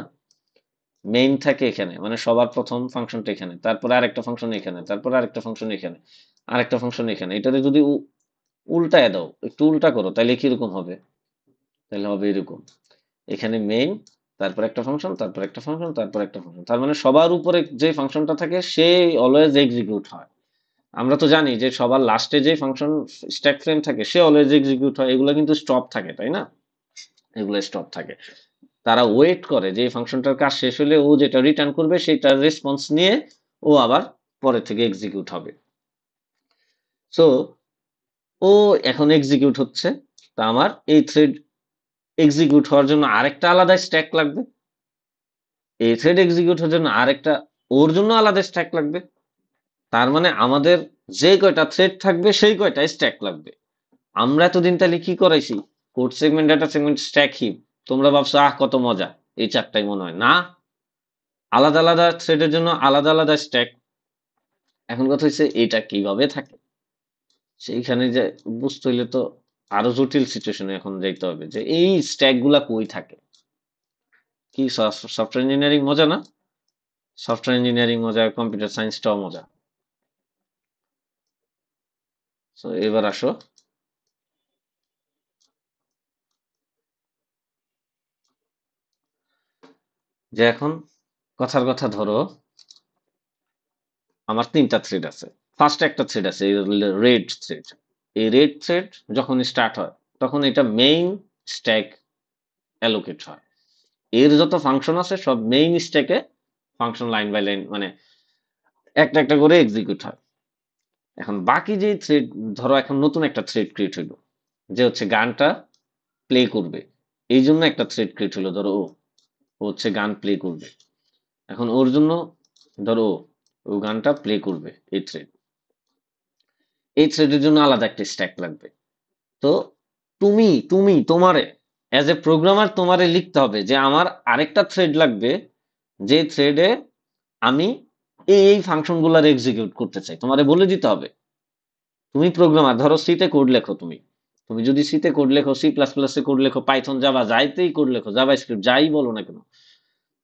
A: মেইন থাকে এখানে, মানে সবার প্রথম ফাংশনটা এখানে, তারপরে আরেকটা ফাংশন এখানে, তারপরে আরেকটা ফাংশন এখানে, আরেকটা ফাংশন এখানে। এটাতে যদি উল্টায় দাও, একটু উল্টা করো, তাহলে কিরকম হবে, তাহলে হবে এরকম, এখানে মেইন, তারপর একটা ফাংশন, তারপর একটা ফাংশন, তারপর একটা ফাংশন। তার মানে সবার উপরে যে ফাংশনটা থাকে সে অলওয়েজ এক্সিকিউট হয়। আমরা তো জানি যে সবার লাস্টে যে ফাংশন স্ট্যাক ফ্রেম থাকে সে অলওয়েজ এক্সিকিউট হয়, এগুলো কিন্তু স্টপ থাকে তাই না, এগুলো স্টপ থাকে। তারা ওয়েট করে যে ফাংশনটার কাজ শেষ হলে ও যেটা রিটার্ন করবে সেটার রেসপন্স নিয়ে ও আবার পরে থেকে এক্সিকিউট হবে। সো ও এখন এক্সিকিউট হচ্ছে, তা আমার এই থ্রেড এক্সিকিউট হওয়ার জন্য আরেকটা আলাদা স্ট্যাক লাগবে, এই থ্রেড এক্সিকিউট হওয়ার জন্য আরেকটা ওর জন্য আলাদা স্ট্যাক লাগবে। তার মানে আমাদের যে কয়টা থ্রেড থাকবে সেই কয়টা স্ট্যাক লাগবে। আমরা এতদিন তাহলে কি করাইছি, code segment, data segment, stack heap. তোমরা ভাবছো আহ কত মজা, এই চারটাই মনে হয় না, আলাদা আলাদা থ্রেডের জন্য আলাদা আলাদা স্ট্যাক। এখন কথা হচ্ছে এটা কিভাবে থাকে, সেইখানে যে বুঝতে হইলে তো আরো জটিল সিচুয়েশনে এখন যাইতে হবে যে এই স্ট্যাক গুলা কই থাকে। কি সফটওয়্যার ইঞ্জিনিয়ারিং মজা না, সফটওয়্যার ইঞ্জিনিয়ারিং মজা, কম্পিউটার সায়েন্সটাও মজা। তো এবার আসো, যে এখন কথার কথা ধরো আমার তিনটা থ্রেড আছে। ফার্স্ট একটা থ্রেড আছে রেড থ্রেড। এই রেড থ্রেড যখন স্টার্ট হয় তখন এটা মেইন স্ট্যাক অ্যালোকেট হয়, এর যত ফাংশন আছে সব মেইন স্ট্যাকে ফাংশন লাইন বাই লাইন মানে একটা একটা করে এক্সিকিউট হয়। এখন বাকি যে থ্রেড, ধরো এখন নতুন একটা থ্রেড ক্রিয়েট হইলো যে হচ্ছে গানটা প্লে করবে, এই জন্য একটা থ্রেড ক্রিয়েট হলো, ধরো ও হচ্ছে গান প্লে করবে। এখন ওর জন্য ধরো ও গানটা প্লে করবে, এই থ্রেড, এই থ্রেডের জন্য আলাদা একটা স্ট্যাক লাগবে। তো তুমি তোমারে অ্যাজ এ প্রোগ্রামার তোমারে লিখতে হবে যে আমার আরেকটা থ্রেড লাগবে, যে থ্রেডে আমি এই ফাংশন গুলার এক্সিকিউট করতে চাই, তোমারে বলে দিতে হবে। তুমি প্রোগ্রামার, ধরো সিতে কোড লেখো, তুমি তুমি যদি সিতে কোড লেখো, সি প্লাস প্লাসে কোড লেখো, পাইথন, জাভা, যাইতেই কোড লেখো, জাভা স্ক্রিপ্ট যাই বলো না কেন,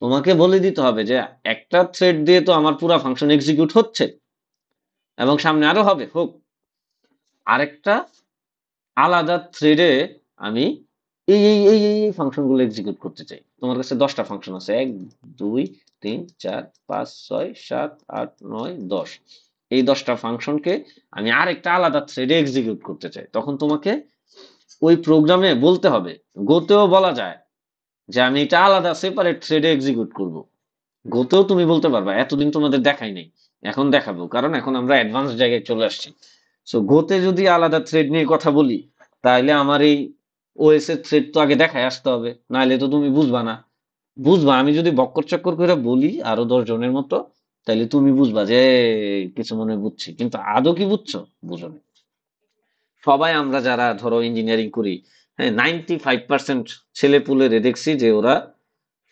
A: তোমাকে বলে দিতে হবে যে একটা থ্রেড দিয়ে তো আমার পুরো ফাংশন এক্সিকিউট হচ্ছে এবং সামনে আরো হবে, হোক। আরেকটা আলাদা থ্রেডে আমি এই ফাংশনগুলো এক্সিকিউট করতে চাই। তোমার কাছে 10টা ফাংশন আছে, 1 2 3 4 5 6 7 8 9 10। এই 10টা ফাংশনকে আমি আরেকটা আলাদা থ্রেডে এক্সিকিউট করতে চাই। তখন তোমাকে ওই প্রোগ্রামে বলতে হবে, গোতেও বলা যায় যে আমি এটা আলাদা সেপারেট থ্রেডে এক্সিকিউট করব। গোতেও তুমি বলতে পারবা, এতদিন তোমাদের দেখাই নাই, এখন দেখাবো, কারণ এখন আমরা অ্যাডভান্স জায়গায় চলে আসছি। সো গোতে যদি আলাদা থ্রেড নিয়ে কথা বলি, তাহলে আমার এই ওএস এর থ্রেড তো আগে দেখায় আসতে হবে, নাহলে তো তুমি বুঝবা না। বুঝবা, আমি যদি বক্কর চক্কর করে বলি আরো 10 জনের মতো, তাহলে তুমি বুঝবা যে কিছু মনে হয় বুঝছি, কিন্তু আদৌ কি বুঝছো? বুঝো না। সবাই আমরা যারা ধরো ইঞ্জিনিয়ারিং করি, হ্যাঁ, 95% ছেলে পুলেরে দেখছি যে ওরা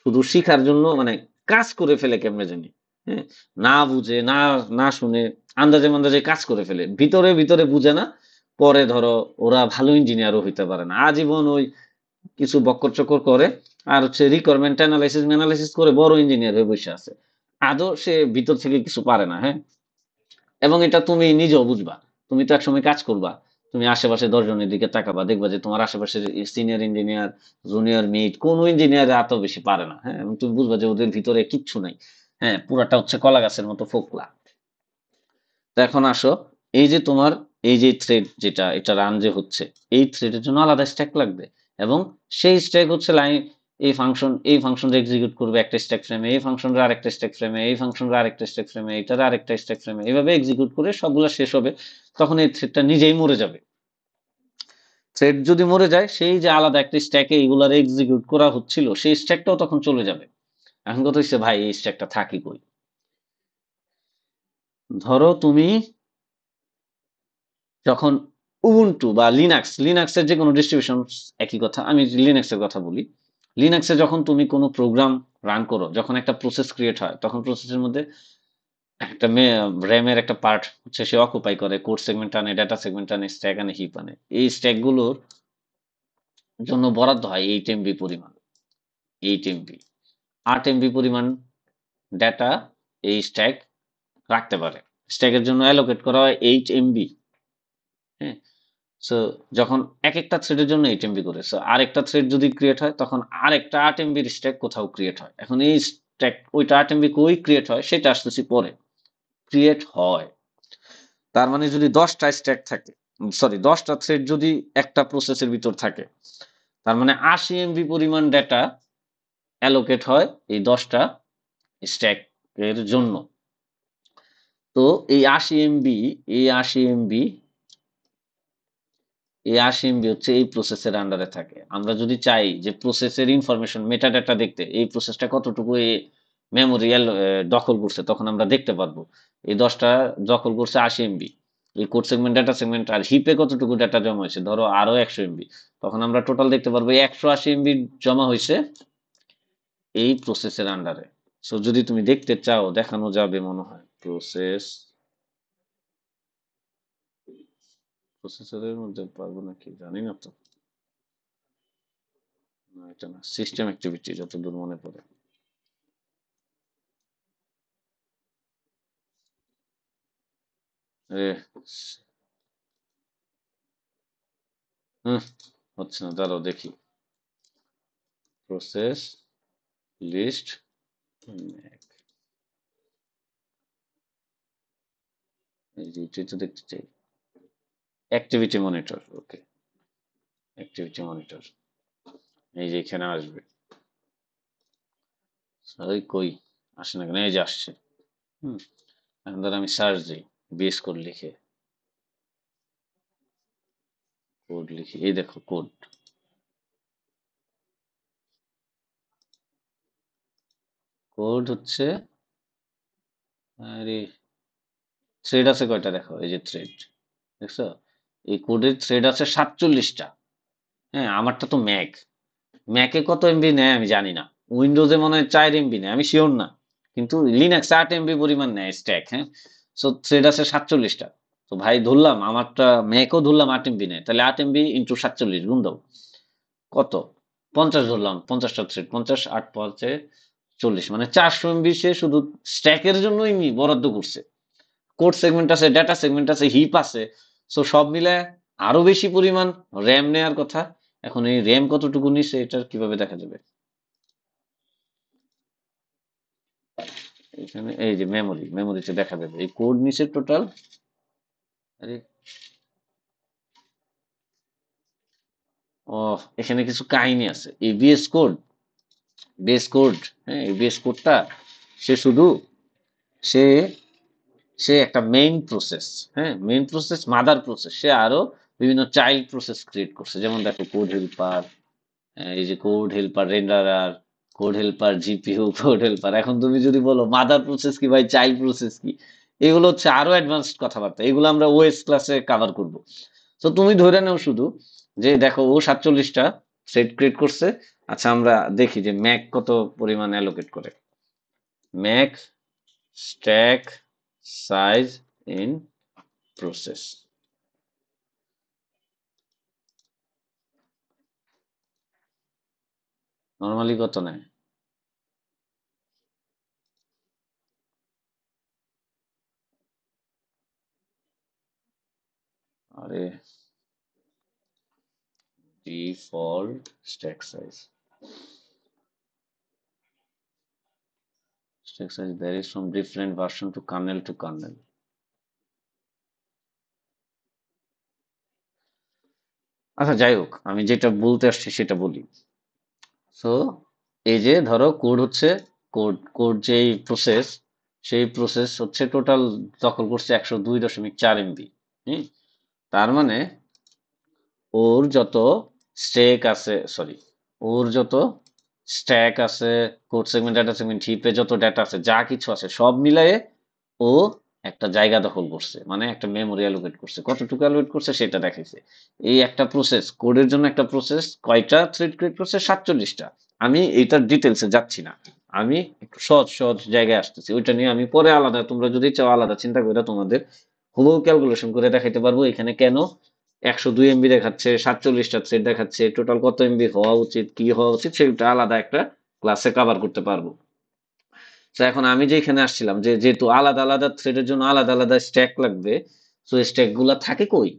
A: শুধু শিখার জন্য মানে কাজ করে ফেলে কেমনে জানি, হ্যাঁ, না বুঝে না, না শুনে আন্দাজে মান্দাজে কাজ করে ফেলে, ভিতরে ভিতরে বুঝে না। পরে ধরো ওরা ভালো ইঞ্জিনিয়ারও হইতে পারে না, আজীবন ওই কিছু বক্কর চক্কর করে, আর হচ্ছে রিকোয়ারমেন্ট অ্যানালাইসিস ম্যানালাইসিস করে বড় ইঞ্জিনিয়ার হয়ে বসে আছে। আদৌ সে ভিতর থেকে কিছু পারে না, হ্যাঁ। এবং এটা তুমি নিজেও বুঝবা। তুমি তো একসময় কাজ করবা, তুমি আশেপাশে 10 জনের দিকে তাকাবা, দেখবা যে তোমার আশেপাশের সিনিয়র ইঞ্জিনিয়ার, জুনিয়র মিড কোন ইঞ্জিনিয়ার এত বেশি পারে না, হ্যাঁ, এবং তুমি বুঝবা যে ওদের ভিতরে কিচ্ছু নাই, হ্যাঁ, পুরাটা হচ্ছে কলা গাছের মতো ফোকলা। তো এখন আসো, এই যে তোমার এই যে থ্রেড যেটা এটা রান যে হচ্ছে, এই থ্রেডের জন্য আলাদা স্ট্যাক লাগবে, এবং সেই স্ট্যাক হচ্ছে লাইন, এই ফাংশন এক্সিকিউট করবে একটা স্ট্যাক ফ্রেমে, এই ফাংশনের আরেকটা স্ট্যাক ফ্রেমে, এই ফাংশনের আরেকটা স্ট্যাক ফ্রেমে, এটার আরেকটা স্ট্যাক ফ্রেমে, এইভাবে এক্সিকিউট করে সবগুলো শেষ হবে। তখন এই থ্রেডটা নিজেই মরে যাবে। থ্রেড যদি মরে যায়, সেই যে আলাদা একটা স্ট্যাকে এইগুলার এক্সিকিউট করা হচ্ছিল সেই স্ট্যাকটাও তখন চলে যাবে। এখন কথা হচ্ছে ভাই এই স্ট্যাকটা থাকি কই? ধরো তুমি যখন উবুন্টু বা লিনাক্সের যে কোনো ডিস্ট্রিবিউশন, একই কথা, আমি লিনাক্সের কথা বলি। লিনাক্সে যখন তুমি কোনো প্রোগ্রাম রান করো, যখন একটা প্রসেস ক্রিয়েট হয়, তখন প্রসেসের মধ্যে একটা র্যামের একটা পার্ট হচ্ছে সে অকুপাই করে, কোড সেগমেন্ট আনে, ডাটা সেগমেন্ট আনে, স্ট্যাক আনে, হিপ আনে। এই স্ট্যাকগুলোর জন্য বরাদ্দ হয় 8 MB পরিমাণ, 8 MB, 8 MB পরিমাণ ডেটা এই স্ট্যাক রাখতে পারে। স্ট্যাকের জন্য অ্যালোকেট করা হয় 8 MB। হ্যাঁ, সো যখন এক একটা থ্রেডের জন্য 8 MB করে, সো আরেকটা থ্রেড যদি ক্রিয়েট হয়, তখন আরেকটা 8 MB স্ট্যাক কোথাও ক্রিয়েট হয়। এখন এই স্ট্যাক ওইটা 8 MB কই ক্রিয়েট হয় সেটা আসতেছি পরে। ক্রিয়েট হয়, তার মানে যদি 10টা স্ট্যাক থাকে, সরি 10টা থ্রেড যদি একটা প্রসেসের ভিতর থাকে, তার মানে 80 MB পরিমাণ ডেটা অ্যালোকেট হয় এই 10টা স্ট্যাক এর জন্য। তো এই 80 MB, এই 80 MB, এই 80 MB হচ্ছে এই প্রসেসের আন্ডারে থাকে। আমরা যদি চাই যে প্রসেসের ইনফরমেশন মেটা ডেটা দেখতে, এই প্রসেসটা কতটুকু মেমোরি দখল করছে, তখন আমরা দেখতে পারবো এই 10টা দখল করছে 80 MB। এই কোড সেগমেন্ট, ডাটা সেগমেন্ট আর হিপে কতটুকু ডেটা জমা হয়েছে, ধরো আরো 100 MB, তখন আমরা টোটাল দেখতে পারবো 180 MB জমা হয়েছে এই প্রসেসের আন্ডারে। সো যদি তুমি দেখতে চাও, দেখানো যাবে মনে হয় প্রসেসরের মধ্যে পারবো নাকি জানি না তো। না, এটা না, সিস্টেম অ্যাক্টিভিটি যতদূর মনে পড়ে। এ হুম, হচ্ছে না, দাঁড়াও দেখি। প্রসেস লিস্ট, এই যে এটাই তো দেখতে চাই। অ্যাক্টিভিটি মনিটর, ওকে, অ্যাক্টিভিটি মনিটর, এই যে এখানে আসবে। ওই কই আসে না কেন? এই যে আসছে। হুম, এখন ধর আমি সার্চ দিই বিএস কোড লিখে, কোড লিখি, এই দেখো কোড। কোড হচ্ছে, আরে থ্রেড আছে কয়টা দেখো, এই যে থ্রেড, দেখছো? এই কোডের থ্রেড আছে 47টা। হ্যাঁ, আমারটা তো ম্যাক, ম্যাকে কত এমবি নেয় আমি জানি না, উইন্ডোজে মনে হয় 4 MB নেয়, আমি শিওর না, কিন্তু লিনাক্স 8 MB পরিমাণ নেয় স্ট্যাক, হ্যাঁ। সো থ্রেড আছে 47টা। তো ভাই ধরলাম আমারটা ম্যাকও ধরলাম 8 MB নেয়, তাহলে 8 MB ইন্টু 47 গুণ দাও, কত? 50 ধরলাম, 50টা থ্রেড, 50 8 5 40, মানে 400 MB সে শুধু স্ট্যাকের জন্যই বরাদ্দ করছে। কোড সেগমেন্ট আছে, ডেটা সেগমেন্ট আছে, হিপ আছে, সো সব মিলে আরো বেশি পরিমাণ র্যাম নেওয়ার কথা। এখন এই র্যাম কতটুকু নিচ্ছে এটা কিভাবে দেখা যাবে? এখানে এই যে মেমোরিতে দেখা যাবে এই কোড নিচে টোটাল। আরে ও, এখানে কিছু কাহিনী আছে। এবিএস কোড, বেস কোড, হ্যাঁ এবিএস কোডটা সে শুধু সে সে একটা মেইন প্রসেস, হ্যাঁ মেইন প্রসেস মাদার প্রসেস, সে আরো বিভিন্ন চাইল্ড প্রসেস ক্রিয়েট করছে। যেমন দেখো কোড হেল্পার, এই যে code helper renderer, code helper GPU, code helper. এখন তুমি যদি বলো মাদার প্রসেস কি ভাই, চাইল্ড প্রসেস কি, এগুলো হচ্ছে আরো অ্যাডভান্সড কথাবার্তা, এগুলো আমরা ওএস ক্লাসে কভার করব। তো তুমি ধরে নাও শুধু যে দেখো ও 47টা সেট ক্রিয়েট করছে। আচ্ছা আমরা দেখি যে ম্যাক কত পরিমাণ অ্যালোকেট করে। Mac stack size in process, normally কত নেয়? আরে default stack size, stack size varies from different version to kernel to kernel. আচ্ছা যাই হোক, আমি যেটা বলতে আসছি সেটা বলি। সো এই যে ধরো কোড হচ্ছে, কোড কোড যেই প্রসেস, সেই প্রসেস হচ্ছে টোটাল দখল করছে 102.4 MB। হুম, তার মানে ওর যত স্টেক আছে, সরি, ওর যত স্ট্যাক আছে, কোড সেগমেন্ট, ডাটা সেগমেন্ট, হিপে যত ডেটা আছে, যা কিছু আছে সব মিলায়ে ও একটা জায়গা দখল করছে, মানে একটা মেমোরি অ্যালোকেট করছে। কতটুকু অ্যালোকেট করছে সেটা দেখাইছে। এই একটা প্রসেস, কোডের জন্য একটা প্রসেস কয়টা থ্রেড ক্রিয়েট করছে? 47টা। আমি এইটার ডিটেলসে যাচ্ছি না, আমি একটু সহজ সহজ জায়গায় আসতেছি, ওইটা নিয়ে আমি পরে আলাদা, তোমরা যদি চাও আলাদা চিন্তা করে তোমাদের হুবহু ক্যালকুলেশন করে দেখাইতে পারবো এখানে কেন 102 MB দেখাচ্ছে, 47টা থ্রেড দেখাচ্ছে, টোটাল কত এমবি হওয়া উচিত, কি হওয়া উচিত, সেটা আলাদা একটা ক্লাসে কভার করতে পারবো। তো এখন আমি যে এখানে আসছিলাম যে যেহেতু আলাদা আলাদা থ্রেডের জন্য আলাদা আলাদা স্ট্যাক লাগবে, তো স্ট্যাক গুলা থাকে কই?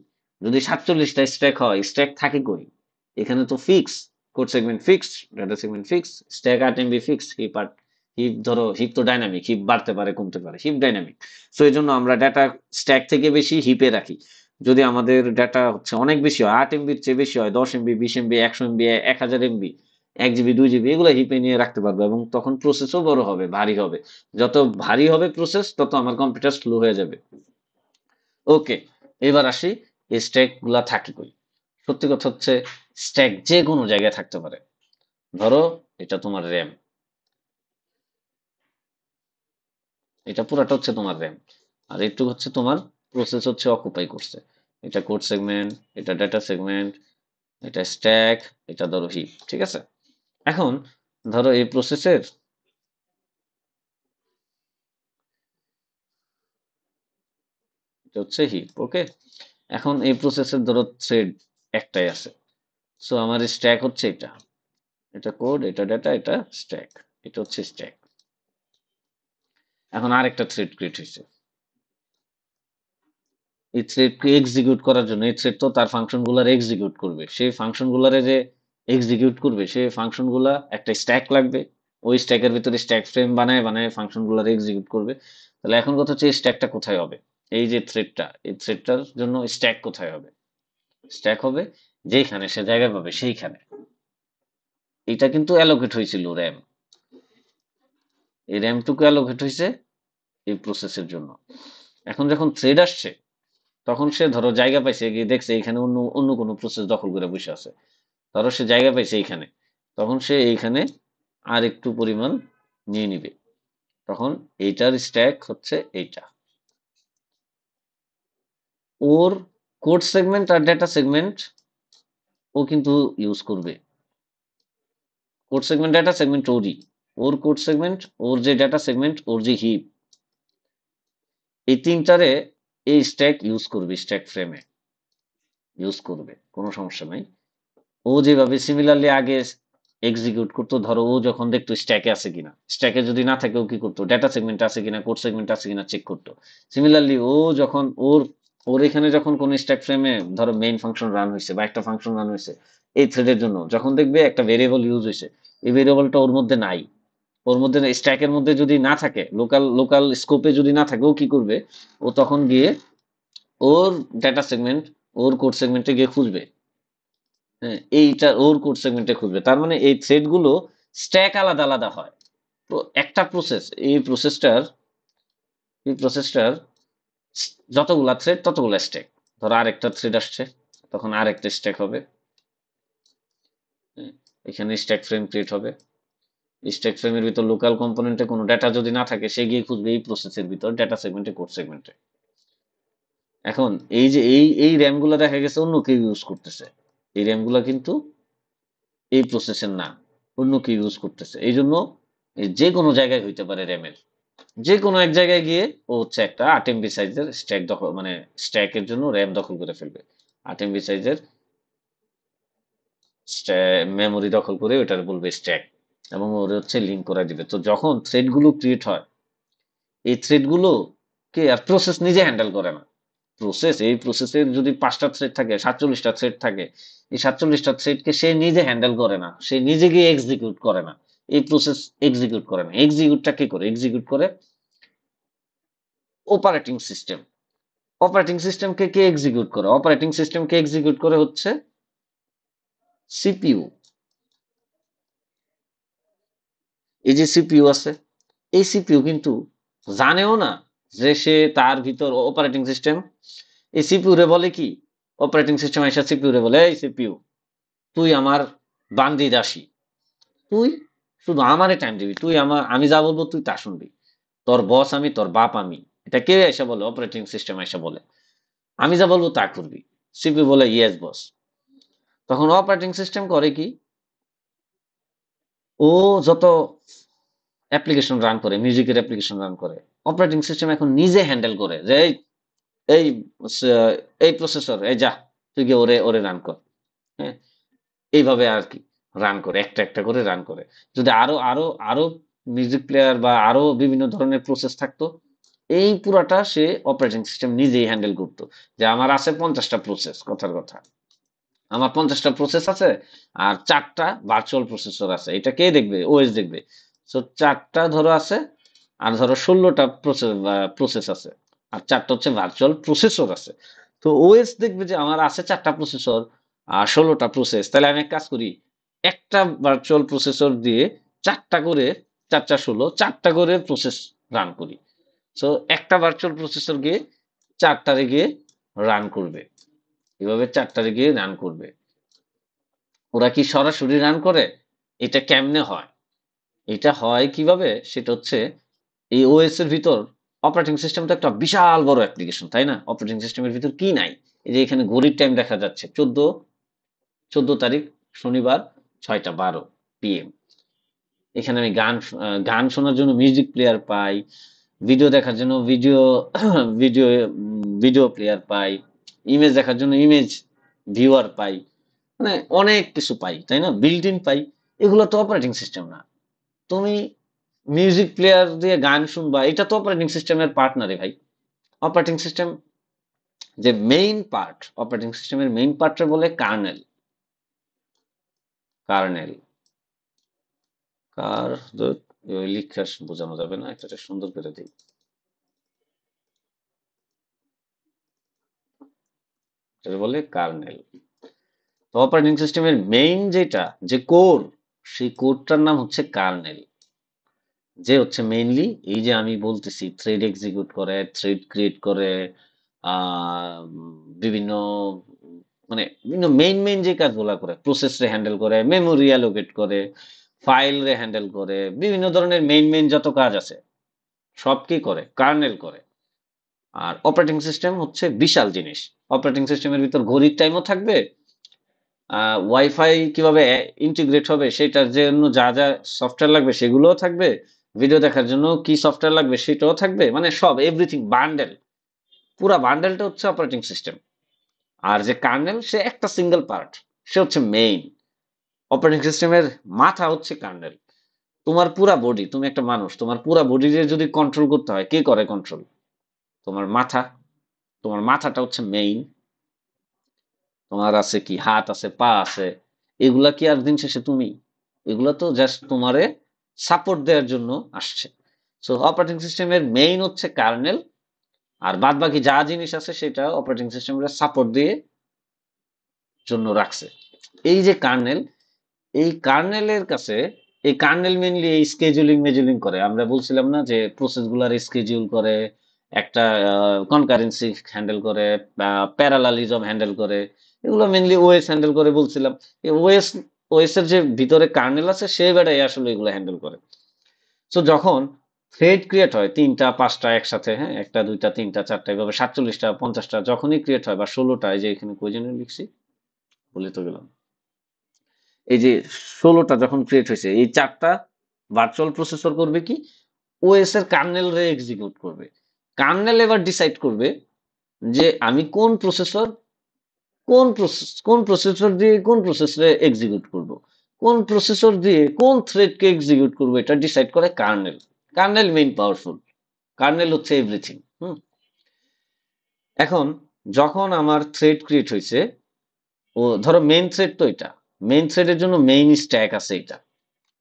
A: যদি 47টা স্ট্যাক হয়, স্ট্যাক থাকে কই? এখানে তো fix, code segment fix, data segment fix, stack 8 MB fix, heap আর হিপ, ধরো হিপ তো ডাইনামিক, হিপ বাড়তে পারে কমতে পারে, হিপ ডাইনামিক। তো এই জন্য আমরা ডাটা স্ট্যাক থেকে বেশি হিপে রাখি। যদি আমাদের ডাটা হচ্ছে অনেক বেশি হয়, 8 MBর চেয়ে বেশি হয়, 10 MB, 20 MB, 100 MB, 1000 MB, 1 GB, 2 GB, এগুলো হিপে নিয়ে রাখতে পারবো এবং তখন প্রসেসও বড় হবে, ভারী হবে। যত ভারী হবে প্রসেস তত আমার কম্পিউটার স্লো হয়ে যাবে। ওকে, এবার আসি এই স্ট্যাক গুলা থাকে কই। সত্যি কথা হচ্ছে স্ট্যাক যে কোনো জায়গায় থাকতে পারে। ধরো এটা তোমার র্যাম, এটা পুরাটা হচ্ছে তোমার র্যাম, আর একটু হচ্ছে তোমার প্রসেস হচ্ছে অকুপাই করছে। এটা কোড সেগমেন্ট, এটা ডেটা সেগমেন্ট, এটা স্ট্যাক, এটা ধরো হিপ, ঠিক আছে? এখন ধরো এই প্রসেসের, এটা হচ্ছে হিপ, ওকে। এখন এই প্রসেসের ধরো থ্রেড একটাই আছে। সো আমার স্ট্যাক হচ্ছে এটা, এটা কোড, এটা ডেটা, এটা স্ট্যাক, এটা হচ্ছে স্ট্যাক। এখন আরেকটা থ্রেড ক্রিয়েট হয়েছে। এই থ্রেডকে এক্সিকিউট করার জন্য এই থ্রেড তো তার ফাংশন গুলার এক্সিকিউট করবে, সেই ফাংশন গুলারে যে এক্সিকিউট করবে সেই ফাংশন গুলা একটা স্ট্যাক লাগবে। ওই স্ট্যাকের ভিতরে স্ট্যাক ফ্রেম বানায় বানায় ফাংশন গুলার এক্সিকিউট করবে। তাহলে এখন কথা হচ্ছে এই স্ট্যাকটা কোথায় হবে? এই যে থ্রেডটা, এই থ্রেডটার জন্য স্ট্যাক কোথায় হবে? স্ট্যাক হবে যেখানে সে জায়গা পাবে সেইখানে। এটা কিন্তু অ্যালোকেট হয়েছিল র্যাম, এই র্যামটুকু অ্যালোকেট হয়েছে এই প্রসেসের জন্য। এখন যখন থ্রেড আসছে তখন সে ধরো জায়গা পাইছে, গিয়ে দেখছে এইখানে অন্য অন্য কোনো প্রসেস দখল করে বসে আছে। ধরো সে জায়গা পাইছে এইখানে, তখন সে এইখানে আর একটু পরিমাণ নিয়ে নিবে। তখন এইটার স্ট্যাক হচ্ছে এইটা। ওর কোড সেগমেন্ট আর ডেটা সেগমেন্ট ও কিন্তু ইউজ করবে। কোড সেগমেন্ট ডেটা সেগমেন্ট ওরই, ওর কোড সেগমেন্ট, ওর যে ডেটা সেগমেন্ট, ওর যে হিপ, এই তিনটারে এই স্ট্যাক ইউজ করবে, স্ট্যাক ফ্রেমে ইউজ করবে, কোনো সমস্যা নাই। ও যেভাবে সিমিলারলি আগে এক্সিকিউট করতো, ধরো ও যখন দেখতো স্ট্যাকে আছে কিনা, স্ট্যাকে যদি না থাকে ও কি করতো, ডেটা সেগমেন্ট আছে কিনা, কোড সেগমেন্ট আছে কিনা চেক করতো। সিমিলারলি ও যখন ওর ওর এখানে যখন কোন স্ট্যাক ফ্রেমে ধরো মেইন ফাংশন রান হয়েছে বা একটা ফাংশন রান হয়েছে এই থ্রেডের জন্য, যখন দেখবে একটা ভেরিয়েবল ইউজ হয়েছে, এই ভেরিয়েবলটা ওর মধ্যে নাই, ওর মধ্যে স্ট্যাকের মধ্যে যদি না থাকে, লোকাল লোকাল স্কোপে যদি না থাকে, ও কি করবে, ও তখন গিয়ে ওর ডেটা সেগমেন্ট, ওর কোড সেগমেন্টে গিয়ে খুঁজবে। হ্যাঁ, এইটা ওর কোড সেগমেন্টে খুঁজবে। তার মানে এই থ্রেড গুলো স্ট্যাক আলাদা আলাদা হয়। তো একটা প্রসেস, এই প্রসেসটার যতগুলা থ্রেড ততগুলা স্ট্যাক। ধরো আরেকটা থ্রেড আসছে, তখন আরেকটা স্ট্যাক হবে। হ্যাঁ, এখানে স্ট্যাক ফ্রেম ক্রিয়েট হবে। স্ট্যাক ফ্রেমের ভিতর লোকাল কম্পোনেন্টে কোনো ডাটা যদি না থাকে, সে গিয়ে খুঁজবে এই প্রসেসের ভিতর ডাটা সেগমেন্টে, কোড সেগমেন্টে। এখন এই যে এই র্যাম গুলা দেখা গেছে অন্য কেউ ইউজ করতেছে, এই র্যাম গুলা কিন্তু এই প্রসেসের না, অন্য কেউ ইউজ করতেছে। এই জন্য যে কোনো জায়গায় হইতে পারে র্যামের, যে কোনো এক জায়গায় গিয়ে ও হচ্ছে একটা 8 MB সাইজের স্ট্যাক দখল, মানে স্ট্যাকের জন্য র্যাম দখল করে ফেলবে। 8 MB সাইজের মেমোরি দখল করে ওটার বলবে স্ট্যাক, এবং ওর হচ্ছে লিঙ্ক করে দিবে। তো যখন থ্রেড গুলো ক্রিয়েট হয়, এই থ্রেড গুলো কে আর প্রসেস নিজে হ্যান্ডেল করে না। এই প্রসেসের যদি 5টা থ্রেড থাকে, 47টা থ্রেড থাকে, এই 47টা থ্রেডকে সে নিজে হ্যান্ডেল করে না, সে নিজে গিয়ে এক্সিকিউট করে না। এই প্রসেস এক্সিকিউট করে না, এক্সিকিউটটা কি করে, এক্সিকিউট করে অপারেটিং সিস্টেম। অপারেটিং সিস্টেমকে কে এক্সিকিউট করে, অপারেটিং সিস্টেমকে এক্সিকিউট করে হচ্ছে সিপিইউ। এই যে সিপিইউ আছে, এই সিপিইউ কিন্তু জানেও না যে সে তার ভিতর অপারেটিং সিস্টেম। এই সিপিইউ রে বলে কি, অপারেটিং সিস্টেম এসে সিপিইউ রে বলে, এই সিপিইউ, তুই আমার বান্দি দাসী, তুই শুধু আমারে টাইম দিবি, তুই আমি যা বলবো তুই তা শুনবি, তোর বস আমি, তোর বাপ আমি। এটা কে এসে বলে, অপারেটিং সিস্টেম এসে বলে, আমি যা বলবো তা করবি। সিপিইউ বলে ইয়েস বস। তখন অপারেটিং সিস্টেম করে কি, ও যত অ্যাপ্লিকেশন রান করে, মিউজিকের অ্যাপ্লিকেশন রান করে, অপারেটিং সিস্টেম এখন নিজে হ্যান্ডেল করে যে এই এই এই প্রসেসর, এই যা তুই গিয়ে ওরে ওরে রান কর। হ্যাঁ, এইভাবে আর কি রান করে, একটা একটা করে রান করে। যদি আরো আরো আরো মিউজিক প্লেয়ার বা আরো বিভিন্ন ধরনের প্রসেস থাকতো, এই পুরাটা সে অপারেটিং সিস্টেম নিজেই হ্যান্ডেল করতো। যে আমার আছে 50টা প্রসেস, কথার কথা, আমার 50টা প্রসেস আছে, আর 4টা ভার্চুয়াল প্রসেসর আছে, এটা কে দেখবে, ওএস দেখবে। সো 4টা ধরো আছে, আর ধরো 16টা প্রসেস আছে, আর 4টা হচ্ছে ভার্চুয়াল প্রসেসর আছে। তো ওএস দেখবে যে আমার আছে 4টা প্রসেসর আর 16টা প্রসেস, তাহলে আমি এক কাজ করি, একটা ভার্চুয়াল প্রসেসর দিয়ে 4টা করে, 4 4 16, 4টা করে প্রসেস রান করি। সো একটা ভার্চুয়াল প্রসেসর গিয়ে 4টারে গিয়ে রান করবে, এভাবে 4টারে গিয়ে রান করবে। ওরা কি সরাসরি রান করে? এটা কেমনে হয়? এটা হয় কিভাবে? সেটা হচ্ছে এই ওএস এর ভিতর, অপারেটিং সিস্টেম তো একটা বিশাল বড় অ্যাপ্লিকেশন, তাই না? অপারেটিং সিস্টেমের ভিতর কি নাই? এই যে এখানে ঘড়ির টাইম দেখা যাচ্ছে 14 তারিখ শনিবার 6টা 12 PM। এখানে আমি গান শোনার জন্য মিউজিক প্লেয়ার পাই, ভিডিও দেখার জন্য ভিডিও ভিডিও প্লেয়ার পাই, ইমেজ দেখার জন্য ইমেজ ভিউয়ার পাই, মানে অনেক কিছু পাই, তাই না? বিল্ট ইন পাই। এগুলো তো অপারেটিং সিস্টেম না। তুমি মিউজিক প্লেয়ার দিয়ে গান শুনবা, এটা তো অপারেটিং সিস্টেমের পার্ট না রে ভাই। অপারেটিং সিস্টেম যে মেইন পার্ট, অপারেটিং সিস্টেমের মেইন পার্টটা বলে কার্নেল। কার্নেল কার লিখা বোঝানো যাবে না, এটা সুন্দর করে দিই। এটা বলে কার্নেল। তো অপারেটিং সিস্টেমের মেইন যেটা, যে কোর, সেই কোডটার নাম হচ্ছে কার্নেল। যে হচ্ছে মেইনলি এই যে আমি বলতেছি থ্রেড এক্সিকিউট করে, থ্রেড ক্রিয়েট করে, বিভিন্ন মানে বিভিন্ন মেইন যে কাজগুলা করে, প্রসেস রে হ্যান্ডেল করে, মেমোরি অ্যালোকেট করে, ফাইল রে হ্যান্ডেল করে, বিভিন্ন ধরনের মেইন যত কাজ আছে সব কি করে, কার্নেল করে। আর অপারেটিং সিস্টেম হচ্ছে বিশাল জিনিস। অপারেটিং সিস্টেমের ভিতর ঘড়ির টাইমও থাকবে, ওয়াইফাই কিভাবে ইন্টিগ্রেট হবে সেটার জন্য যা যা সফটওয়্যার লাগবে সেগুলোও থাকবে, ভিডিও দেখার জন্য কি সফটওয়্যার লাগবে সেটাও থাকবে, মানে সব এভরিথিং বান্ডেল। পুরা বান্ডেলটা হচ্ছে অপারেটিং সিস্টেম। আর যে কার্নেল, সে একটা সিঙ্গেল পার্ট, সে হচ্ছে মেইন। অপারেটিং সিস্টেমের মাথা হচ্ছে কার্নেল। তোমার পুরা বডি, তুমি একটা মানুষ, তোমার পুরা বডিকে যদি কন্ট্রোল করতে হয়, কে করে কন্ট্রোল? তোমার মাথা। তোমার মাথাটা হচ্ছে মেইন, তোমার আছে কি হাত আছে, পা আছে, এগুলা কি আর দিন শেষে তুমি, এগুলা তো জাস্ট তোমারে সাপোর্ট দেওয়ার জন্য আসছে। সো অপারেটিং সিস্টেমের মেইন হচ্ছে কার্নেল, আর বাদ বাকি যা জিনিস আছে সেটা অপারেটিং সিস্টেমের সাপোর্ট দিয়ে জন্য রাখছে। এই যে কার্নেল, এই কার্নেলের কাছে, এই কার্নেল মেইনলি এই স্কেজুলিং মেজুলিং করে। আমরা বলছিলাম না যে প্রসেস গুলার স্কেজুল করে, একটা কনকারেন্সি হ্যান্ডেল করে, প্যারালালিজম হ্যান্ডেল করে, এগুলো মেইনলি ওএস হ্যান্ডেল করে বলছিলাম। এই ওএস, ওএস এর যে ভিতরে কার্নেল আছে সে বেটাই আসলে এগুলো হ্যান্ডেল করে। সো যখন থ্রেড ক্রিয়েট হয় ৩টা ৫টা একসাথে, হ্যাঁ, ১টা ২টা ৩টা ৪টা এভাবে ৪৭টা ৫০টা যখনই ক্রিয়েট হয়, বা ১৬টা, এই যে এখানে কয়জনের লিখছি বলে তো গেলাম, এই যে ১৬টা যখন ক্রিয়েট হয়েছে, এই ৪টা ভার্চুয়াল প্রসেসর করবে কি, ওএস এর কার্নেল রে এক্সিকিউট করবে। কার্নেল এবার ডিসাইড করবে যে আমি কোন প্রসেসর দিয়ে কোন প্রসেসরে এক্সিকিউট করব, কোন প্রসেসর দিয়ে কোন থ্রেডকে এক্সিকিউট করব, এটা ডিসাইড করে kernel. Kernel main powerful, kernel হচ্ছে এভরিথিং। হুম। এখন যখন আমার থ্রেড ক্রিয়েট হয়েছে, ও ধরো মেইন থ্রেড, তো এটা মেইন থ্রেডের জন্য মেইন স্ট্যাক আছে এটা।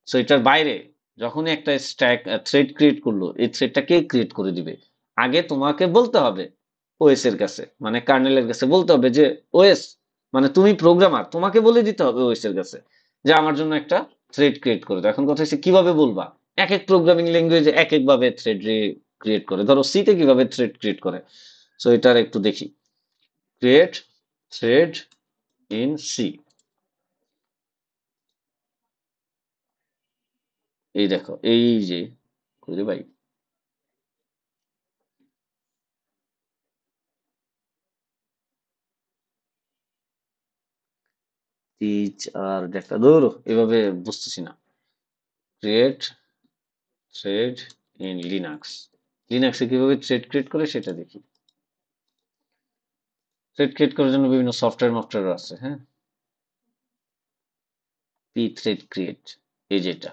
A: সো এটার বাইরে যখনই একটা স্ট্যাক থ্রেড ক্রিয়েট করলো, এই থ্রেডটা কে ক্রিয়েট করে দিবে, আগে তোমাকে বলতে হবে ওএস এর কাছে, মানে কার্নেলের কাছে বলতে হবে যে ওএস, মানে তুমি প্রোগ্রামার, তোমাকে বলে দিতে হবে ওএস এর কাছে যে আমার জন্য একটা থ্রেড ক্রিয়েট করে দাও। এখন কথা হচ্ছে কিভাবে বলবা, এক এক প্রোগ্রামিং ল্যাঙ্গুয়েজে এক এক ভাবে থ্রেড ক্রিয়েট করে। ধরো সি তে কিভাবে থ্রেড ক্রিয়েট করে, সো এটার একটু দেখি। ক্রিয়েট থ্রেড ইন সি, এই দেখো, এই যে কইরে ভাই, টিচ আর একটা ধরো এভাবে বুঝতেছি না। ক্রিয়েট থ্রেড ইন লিনাক্স, লিনাক্সে কিভাবে থ্রেড ক্রিয়েট করে সেটা দেখি। থ্রেড ক্রিয়েট করার জন্য বিভিন্ন সফটওয়্যার মফটওয়্যার আছে, হ্যাঁ। পি থ্রেড ক্রিয়েট, এই যেটা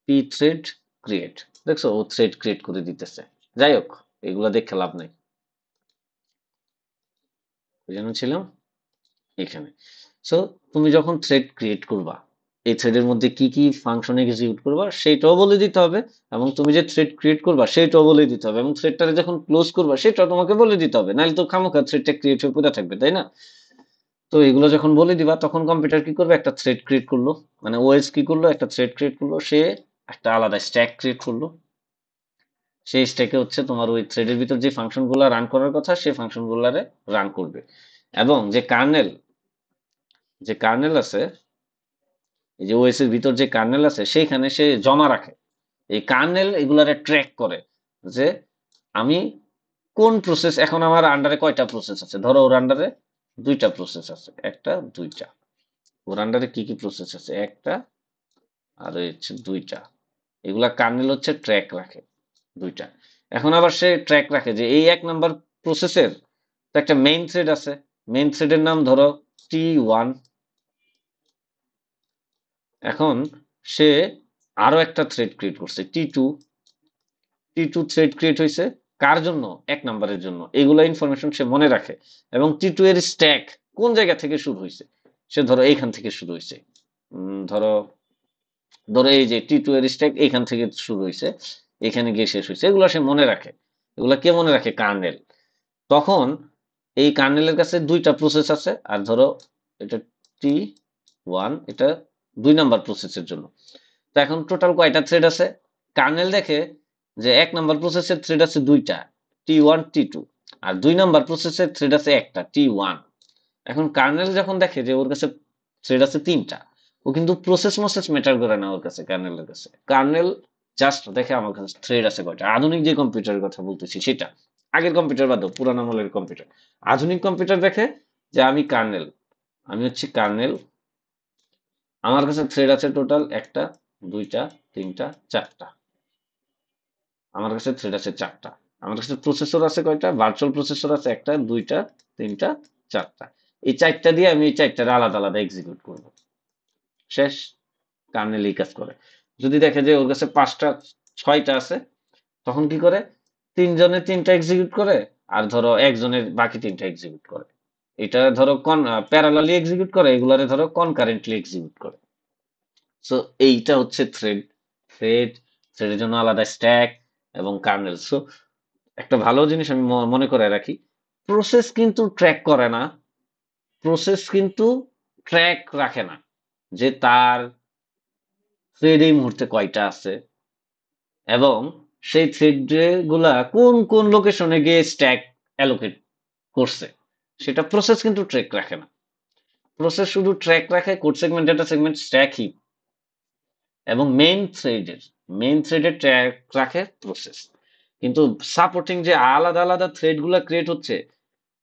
A: পি থ্রেড ক্রিয়েট, দেখছো ও থ্রেড ক্রিয়েট করে দিতেছে। যাই হোক, এগুলা দেখে লাভ নাই, ওই জন্য ছিলাম এখানে। সো তুমি যখন থ্রেড ক্রিয়েট করবা, এই থ্রেডের মধ্যে কি কি ফাংশন এক্সিকিউট করবা সেটাও বলে দিতে হবে, এবং তুমি যে থ্রেড ক্রিয়েট করবা সেটাও বলে দিতে হবে, এবং থ্রেডটারে যখন ক্লোজ করবা সেটাও তোমাকে বলে দিতে হবে, নাহলে তো খামোখা থ্রেডটা ক্রিয়েট হয়ে পড়ে থাকবে, তাই না? তো এগুলো যখন বলে দিবা তখন কম্পিউটার কি করবে, একটা থ্রেড ক্রিয়েট করলো, মানে ওএস কি করলো, একটা থ্রেড ক্রিয়েট করলো, সে একটা আলাদা স্ট্যাক ক্রিয়েট করলো। সেই স্ট্যাকে হচ্ছে তোমার ওই থ্রেডের ভিতর যে ফাংশন গুলা রান করার কথা সেই ফাংশন গুলারে রান করবে। এবং যে কার্নেল আছে, এই যে ওএস এর ভিতর যে কার্নেল আছে সেইখানে সে জমা রাখে। এই কার্নেল এগুলারে ট্র্যাক করে যে আমি কোন প্রসেস, এখন আমার আন্ডারে কয়টা প্রসেস আছে, ধরো ওর আন্ডারে 2টা প্রসেস আছে, একটা 2টা, ওর আন্ডারে কি কি প্রসেস আছে, একটা আর হচ্ছে 2টা, এগুলা কার্নেল হচ্ছে ট্র্যাক রাখে 2টা। এখন আবার সে ট্র্যাক রাখে যে এই 1 নাম্বার প্রসেসের তো একটা মেইন থ্রেড আছে, মেইন থ্রেডের নাম ধরো T1। এখন সে আরো একটা থ্রেড ক্রিয়েট করছে T2, T2 থ্রেড ক্রিয়েট হয়েছে কার জন্য, 1 নাম্বারের জন্য। এগুলা ইনফরমেশন সে মনে রাখে। এবং T2 এর স্ট্যাক কোন জায়গা থেকে শুরু হয়েছে, সে ধরো এইখান থেকে শুরু হয়েছে, ধরো ধরো এই যে T2 এর স্ট্যাক এইখান থেকে শুরু হয়েছে, এখানে গিয়ে শেষ হয়েছে, এগুলো সে মনে রাখে। এগুলা কে মনে রাখে, কার্নেল। তখন এই কার্নেলের কাছে 2টা প্রসেস আছে, আর ধরো এটা T1, এটা 2 নাম্বার প্রসেসের জন্য। তো এখন টোটাল কয়টা থ্রেড আছে, কার্নেল দেখে যে 1 নাম্বার প্রসেসের থ্রেড আছে 2টা, T1 T2, আর 2 নাম্বার প্রসেসের থ্রেড আছে একটা T1। এখন কার্নেল যখন দেখে যে ওর কাছে থ্রেড আছে 3টা, ও কিন্তু প্রসেস মসেস ম্যাটার করে না ওর কাছে, কার্নেলের কাছে। কার্নেল জাস্ট দেখে আমার কাছে থ্রেড আছে কয়টা। আধুনিক যে কম্পিউটারের কথা বলতেছি সেটা, আগের কম্পিউটার বাদ দাও, পুরান আমলের কম্পিউটার। আধুনিক কম্পিউটার দেখে যে আমি হচ্ছে কার্নেল, আমার কাছে থ্রেড আছে টোটাল 1টা 2টা 3টা 4টা, আমার কাছে থ্রেড আছে 4টা। আমার কাছে প্রসেসর আছে কয়টা, ভার্চুয়াল প্রসেসর আছে 1টা 2টা 3টা 4টা। এই 4টা দিয়ে আমি এই 4টার আলাদা আলাদা এক্সিকিউট করব। শেষ। কার্নেল এই কাজ করে। যদি দেখে যে ওর কাছে 5টা 6টা আছে, তখন কি করে, 3 জনে 3টা এক্সিকিউট করে, আর ধরো একজনের বাকি তিনটা এক্সিকিউট করে। এটা ধরো প্যারালালি এক্সিকিউট করে, এগুলারে ধরো কনকারেন্টলি এক্সিকিউট করে। সো এইটা হচ্ছে থ্রেড। থ্রেড থ্রেডের জন্য আলাদা স্ট্যাক এবং কার্নেল। সো একটা ভালো জিনিস আমি মনে করে রাখি, প্রসেস কিন্তু ট্র্যাক করে না, প্রসেস কিন্তু ট্র্যাক রাখে না যে তার থ্রেড এই মুহূর্তে কয়টা আছে এবং সেই থ্রেড গুলা কোন কোন লোকেশনে গিয়ে স্ট্যাক অ্যালোকেট করছে, সেটা প্রসেস কিন্তু ট্র্যাক রাখে না। প্রসেস শুধু ট্র্যাক রাখে code segment, data segment, stack heap এবং মেইন থ্রেডের ট্র্যাক রাখে প্রসেস। কিন্তু সাপোর্টিং যে আলাদা আলাদা থ্রেড গুলা ক্রিয়েট হচ্ছে,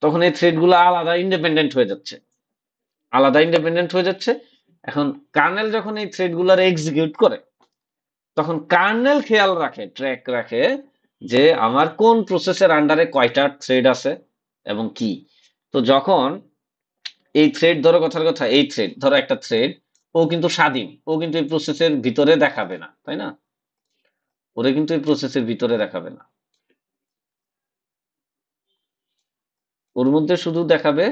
A: তখন এই থ্রেড গুলো আলাদা ইন্ডিপেন্ডেন্ট হয়ে যাচ্ছে। এখন কার্নেল যখন এই থ্রেড গুলার এক্সিকিউট করে, তখন কার্নেল খেয়াল রাখে, ট্র্যাক রাখে যে আমার কোন প্রসেসের আন্ডারে কয়টা থ্রেড আছে এবং কি। তো যখন এই থ্রেড, ধরো কথার কথা, এই থ্রেড ধরো একটা থ্রেড, ও কিন্তু স্বাধীন, ও কিন্তু এই প্রসেসের ভিতরে দেখাবে না, তাই না? ওরে কিন্তু এই প্রসেসের ভিতরে দেখাবে না, ওর মধ্যে শুধু দেখাবে,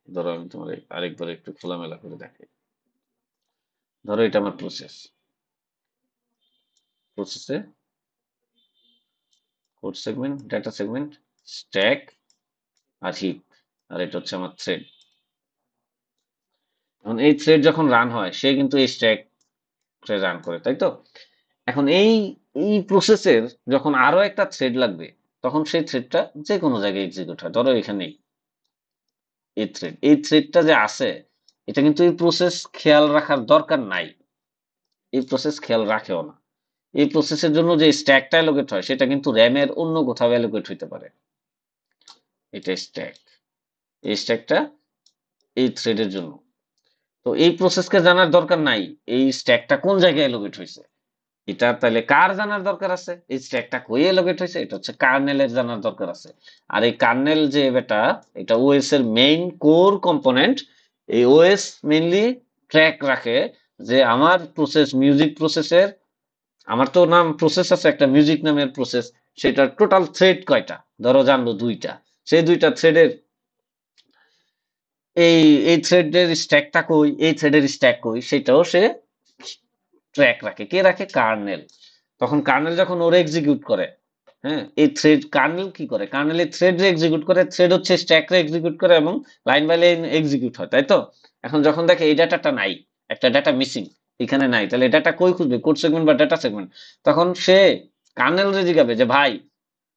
A: ধরো আমি তোমার আরেকবার একটু খোলামেলা করে দেখাই। ধরো এটা আমার প্রসেসে code segment, data segment, stack আর হিপ, আর এটা হচ্ছে আমার থ্রেড। এখন এই থ্রেড যখন রান হয়, সে কিন্তু এই স্ট্যাক রান করে, তাই তো? এখন এই এই প্রসেসের যখন আরো একটা থ্রেড লাগবে, তখন সেই থ্রেডটা যে কোনো জায়গায় এক্সিকিউট হয়। ধরো এখানেই এই থ্রেডটা যে আছে, এটা কিন্তু এই প্রসেস খেয়াল রাখার দরকার নাই, এই প্রসেস খেয়াল রাখেও না। এই প্রসেসের জন্য যে স্ট্যাকটা অ্যালোকেট হয়, সেটা কিন্তু র্যামের অন্য কোথাও অ্যালোকেট হইতে পারে। এটা স্ট্যাক, এই স্ট্যাকটা এই থ্রেডের জন্য। তো এই প্রসেসকে জানার দরকার নাই এই স্ট্যাকটা কোন জায়গায় অ্যালোকেট হয়েছে। এটা তাহলে কার জানার দরকার আছে? এই স্ট্যাকটা কই অ্যালোকেট হয়েছে, এটা হচ্ছে কার্নেলের জানার দরকার আছে। আর এই কার্নেল যে এটা ওএস এর মেইন কোর কম্পোনেন্ট। এই ওএস মেইনলি ট্র্যাক রাখে যে আমার প্রসেস, মিউজিক প্রসেসের, আমার তো নাম প্রসেস আছে একটা, মিউজিক নামের প্রসেস, সেটার টোটাল থ্রেড কয়টা, ধরো জানলো দুইটা, সেই দুইটা থ্রেডের এই এই থ্রেডের স্ট্যাকটা কই, এই থ্রেডের স্ট্যাক কই, সেটাও সে ট্র্যাক রাখে। কে রাখে? কার্নেল। তখন কার্নেল যখন ওরে এক্সিকিউট করে, হ্যাঁ, এই থ্রেড কার্নেল কি করে, কার্নেল এই থ্রেড রে এক্সিকিউট করে, থ্রেড হচ্ছে স্ট্যাক রে এক্সিকিউট করে এবং লাইন বাই লাইন এক্সিকিউট হয়, তাই তো? এখন যখন দেখে এই ডাটাটা নাই, একটা ডাটা মিসিং, এখানে নাই, তাহলে ডাটা কই খুঁজবে? কোড সেগমেন্ট বা ডেটা সেগমেন্ট। তখন সে কার্নেল রে জিজ্ঞাবে যে ভাই,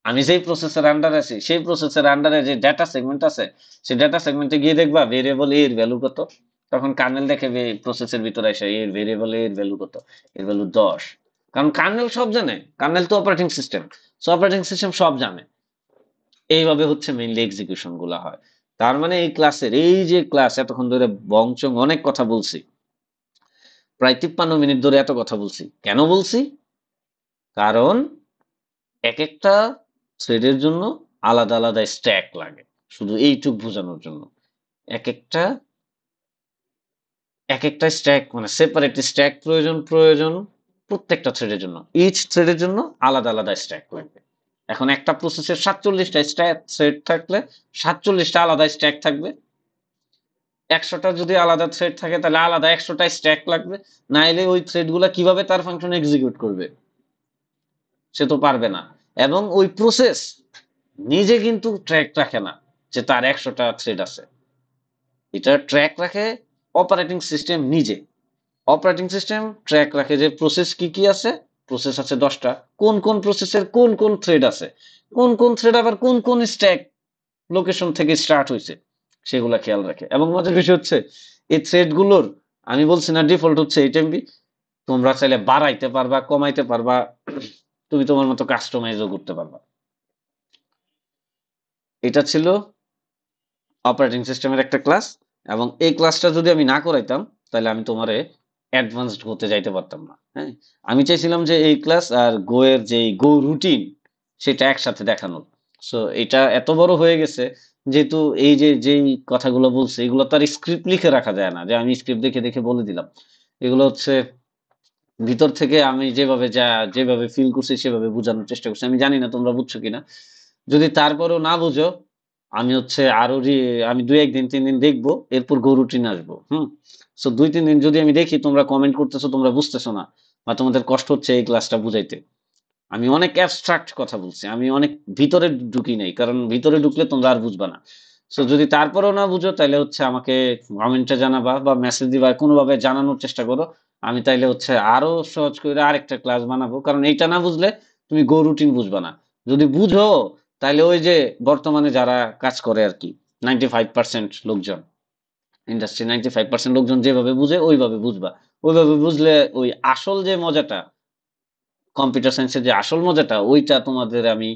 A: আমি যেই প্রসেসের আন্ডারে আছি, সেই প্রসেসের আন্ডারে যে ডেটা সেগমেন্ট আছে, সেই ডেটা সেগমেন্টে গিয়ে দেখবা ভেরিয়েবল এর ভ্যালু কত। তখন কার্নেল দেখে প্রসেসের ভিতরে এসে এর ভেরিয়েবল এর ভ্যালু কত, এর ভ্যালু 10। কারণ কার্নেল সব জানে, কার্নেল তো operating system, so operating system সব জানে। এইভাবে হচ্ছে মেইনলি এক্সিকিউশন গুলা হয়। তার মানে এই ক্লাসের, এই যে ক্লাস এতক্ষণ ধরে বংচং অনেক কথা বলছি, প্রায় 53 মিনিট ধরে এত কথা বলছি, কেন বলছি? কারণ এক একটা থ্রেডের জন্য আলাদা আলাদা স্ট্যাক লাগে, শুধু এইটুক বোঝানোর জন্য। এক একটা এক একটা স্ট্যাক মানে সেপারেট স্ট্যাক প্রয়োজন প্রত্যেকটা থ্রেডের জন্য, ইচ থ্রেডের জন্য আলাদা আলাদা স্ট্যাক লাগবে। এখন একটা প্রসেসের 47টা থ্রেড থাকলে 47টা আলাদা স্ট্যাক থাকবে। 100টা যদি আলাদা থ্রেড থাকে, তাহলে আলাদা 100টা স্ট্যাক লাগবে। না এলে ওই থ্রেড গুলা কিভাবে তার ফাংশন এক্সিকিউট করবে? সে তো পারবে না। এবং ওই প্রসেস নিজে কিন্তু ট্র্যাক রাখে না যে তার 100টা থ্রেড আছে, এটা ট্র্যাক রাখে অপারেটিং সিস্টেম নিজে। অপারেটিং সিস্টেম ট্র্যাক রাখে যে প্রসেস কি কি আছে, প্রসেস আছে 10টা, কোন কোন প্রসেসের কোন কোন থ্রেড আছে, কোন কোন থ্রেড আবার কোন কোন স্ট্যাক লোকেশন থেকে স্টার্ট হয়েছে, সেগুলা খেয়াল রাখে। এবং মজার বিষয় হচ্ছে, এই থ্রেড গুলোর, আমি বলছি না ডিফল্ট হচ্ছে 8 MB, তোমরা চাইলে বাড়াইতে পারবা, কমাইতে পারবা, তুমি তোমার মতো কাস্টমাইজও করতে পারবা। এটা ছিল অপারেটিং সিস্টেমের একটা ক্লাস। এবং এই ক্লাসটা যদি আমি না করাইতাম, তাহলে আমি তোমারে অ্যাডভান্সড হতে যাইতে পারতাম না। হ্যাঁ, আমি চাইছিলাম যে এই ক্লাস আর গো এর যে গো রুটিন, সেটা একসাথে দেখানোর। সো এটা এত বড় হয়ে গেছে, যেহেতু এই যে যেই কথাগুলো বলছে, এগুলো তো আর স্ক্রিপ্ট লিখে রাখা যায় না যে আমি স্ক্রিপ্ট দেখে দেখে বলে দিলাম। এগুলো হচ্ছে
B: ভিতর থেকে আমি যেভাবে ফিল করছি সেভাবে বোঝানোর চেষ্টা করছি। আমি জানি না তোমরা বুঝছো কিনা। যদি তারপরেও না বুঝো, আমি হচ্ছে আমি 2-1 দিন 3 দিন দেখবো, এরপর গো রুটিন আসবো। সো 2-3 দিন যদি আমি দেখি তোমরা কমেন্ট করতেছো, তোমরা বুঝতেছো না বা তোমাদের কষ্ট হচ্ছে এই ক্লাসটা বুঝাইতে, আমি অনেক অ্যাবস্ট্রাক্ট কথা বলছি, আমি অনেক ভিতরে ঢুকি নাই, কারণ ভিতরে ঢুকলে তোমরা আর বুঝবা না। সো যদি তারপরেও না বুঝো তাহলে হচ্ছে আমাকে কমেন্টে জানাবা বা মেসেজ দিবা, কোনোভাবে জানানোর চেষ্টা করো। আমি তাইলে হচ্ছে আরো সহজ করে আরেকটা ক্লাস বানাবো, কারণ এইটা না বুঝলে তুমি গো রুটিন বুঝবা না। যদি বুঝো তাহলে ওই যে বর্তমানে যারা কাজ করে আর কি, 95% লোকজন, ইন্ডাস্ট্রি 95% লোকজন যেভাবে বুঝে ওইভাবে বুঝবা। ওইভাবে বুঝলে ওই আসল যে মজাটা, কম্পিউটার সায়েন্সের যে আসল মজাটা, ওইটা তোমাদের আমি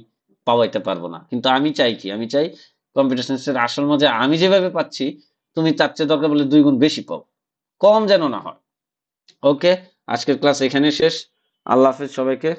B: পাওয়াইতে পারবো না। কিন্তু আমি চাই কি, আমি চাই কম্পিউটার সায়েন্সের আসল মজা আমি যেভাবে পাচ্ছি, তুমি তার চেয়ে দরকার বলে 2 গুণ বেশি পাও, কম যেন না হয়। ওকে, আজকের ক্লাস এখানে শেষ। আল্লাহ হাফেজ সবাইকে।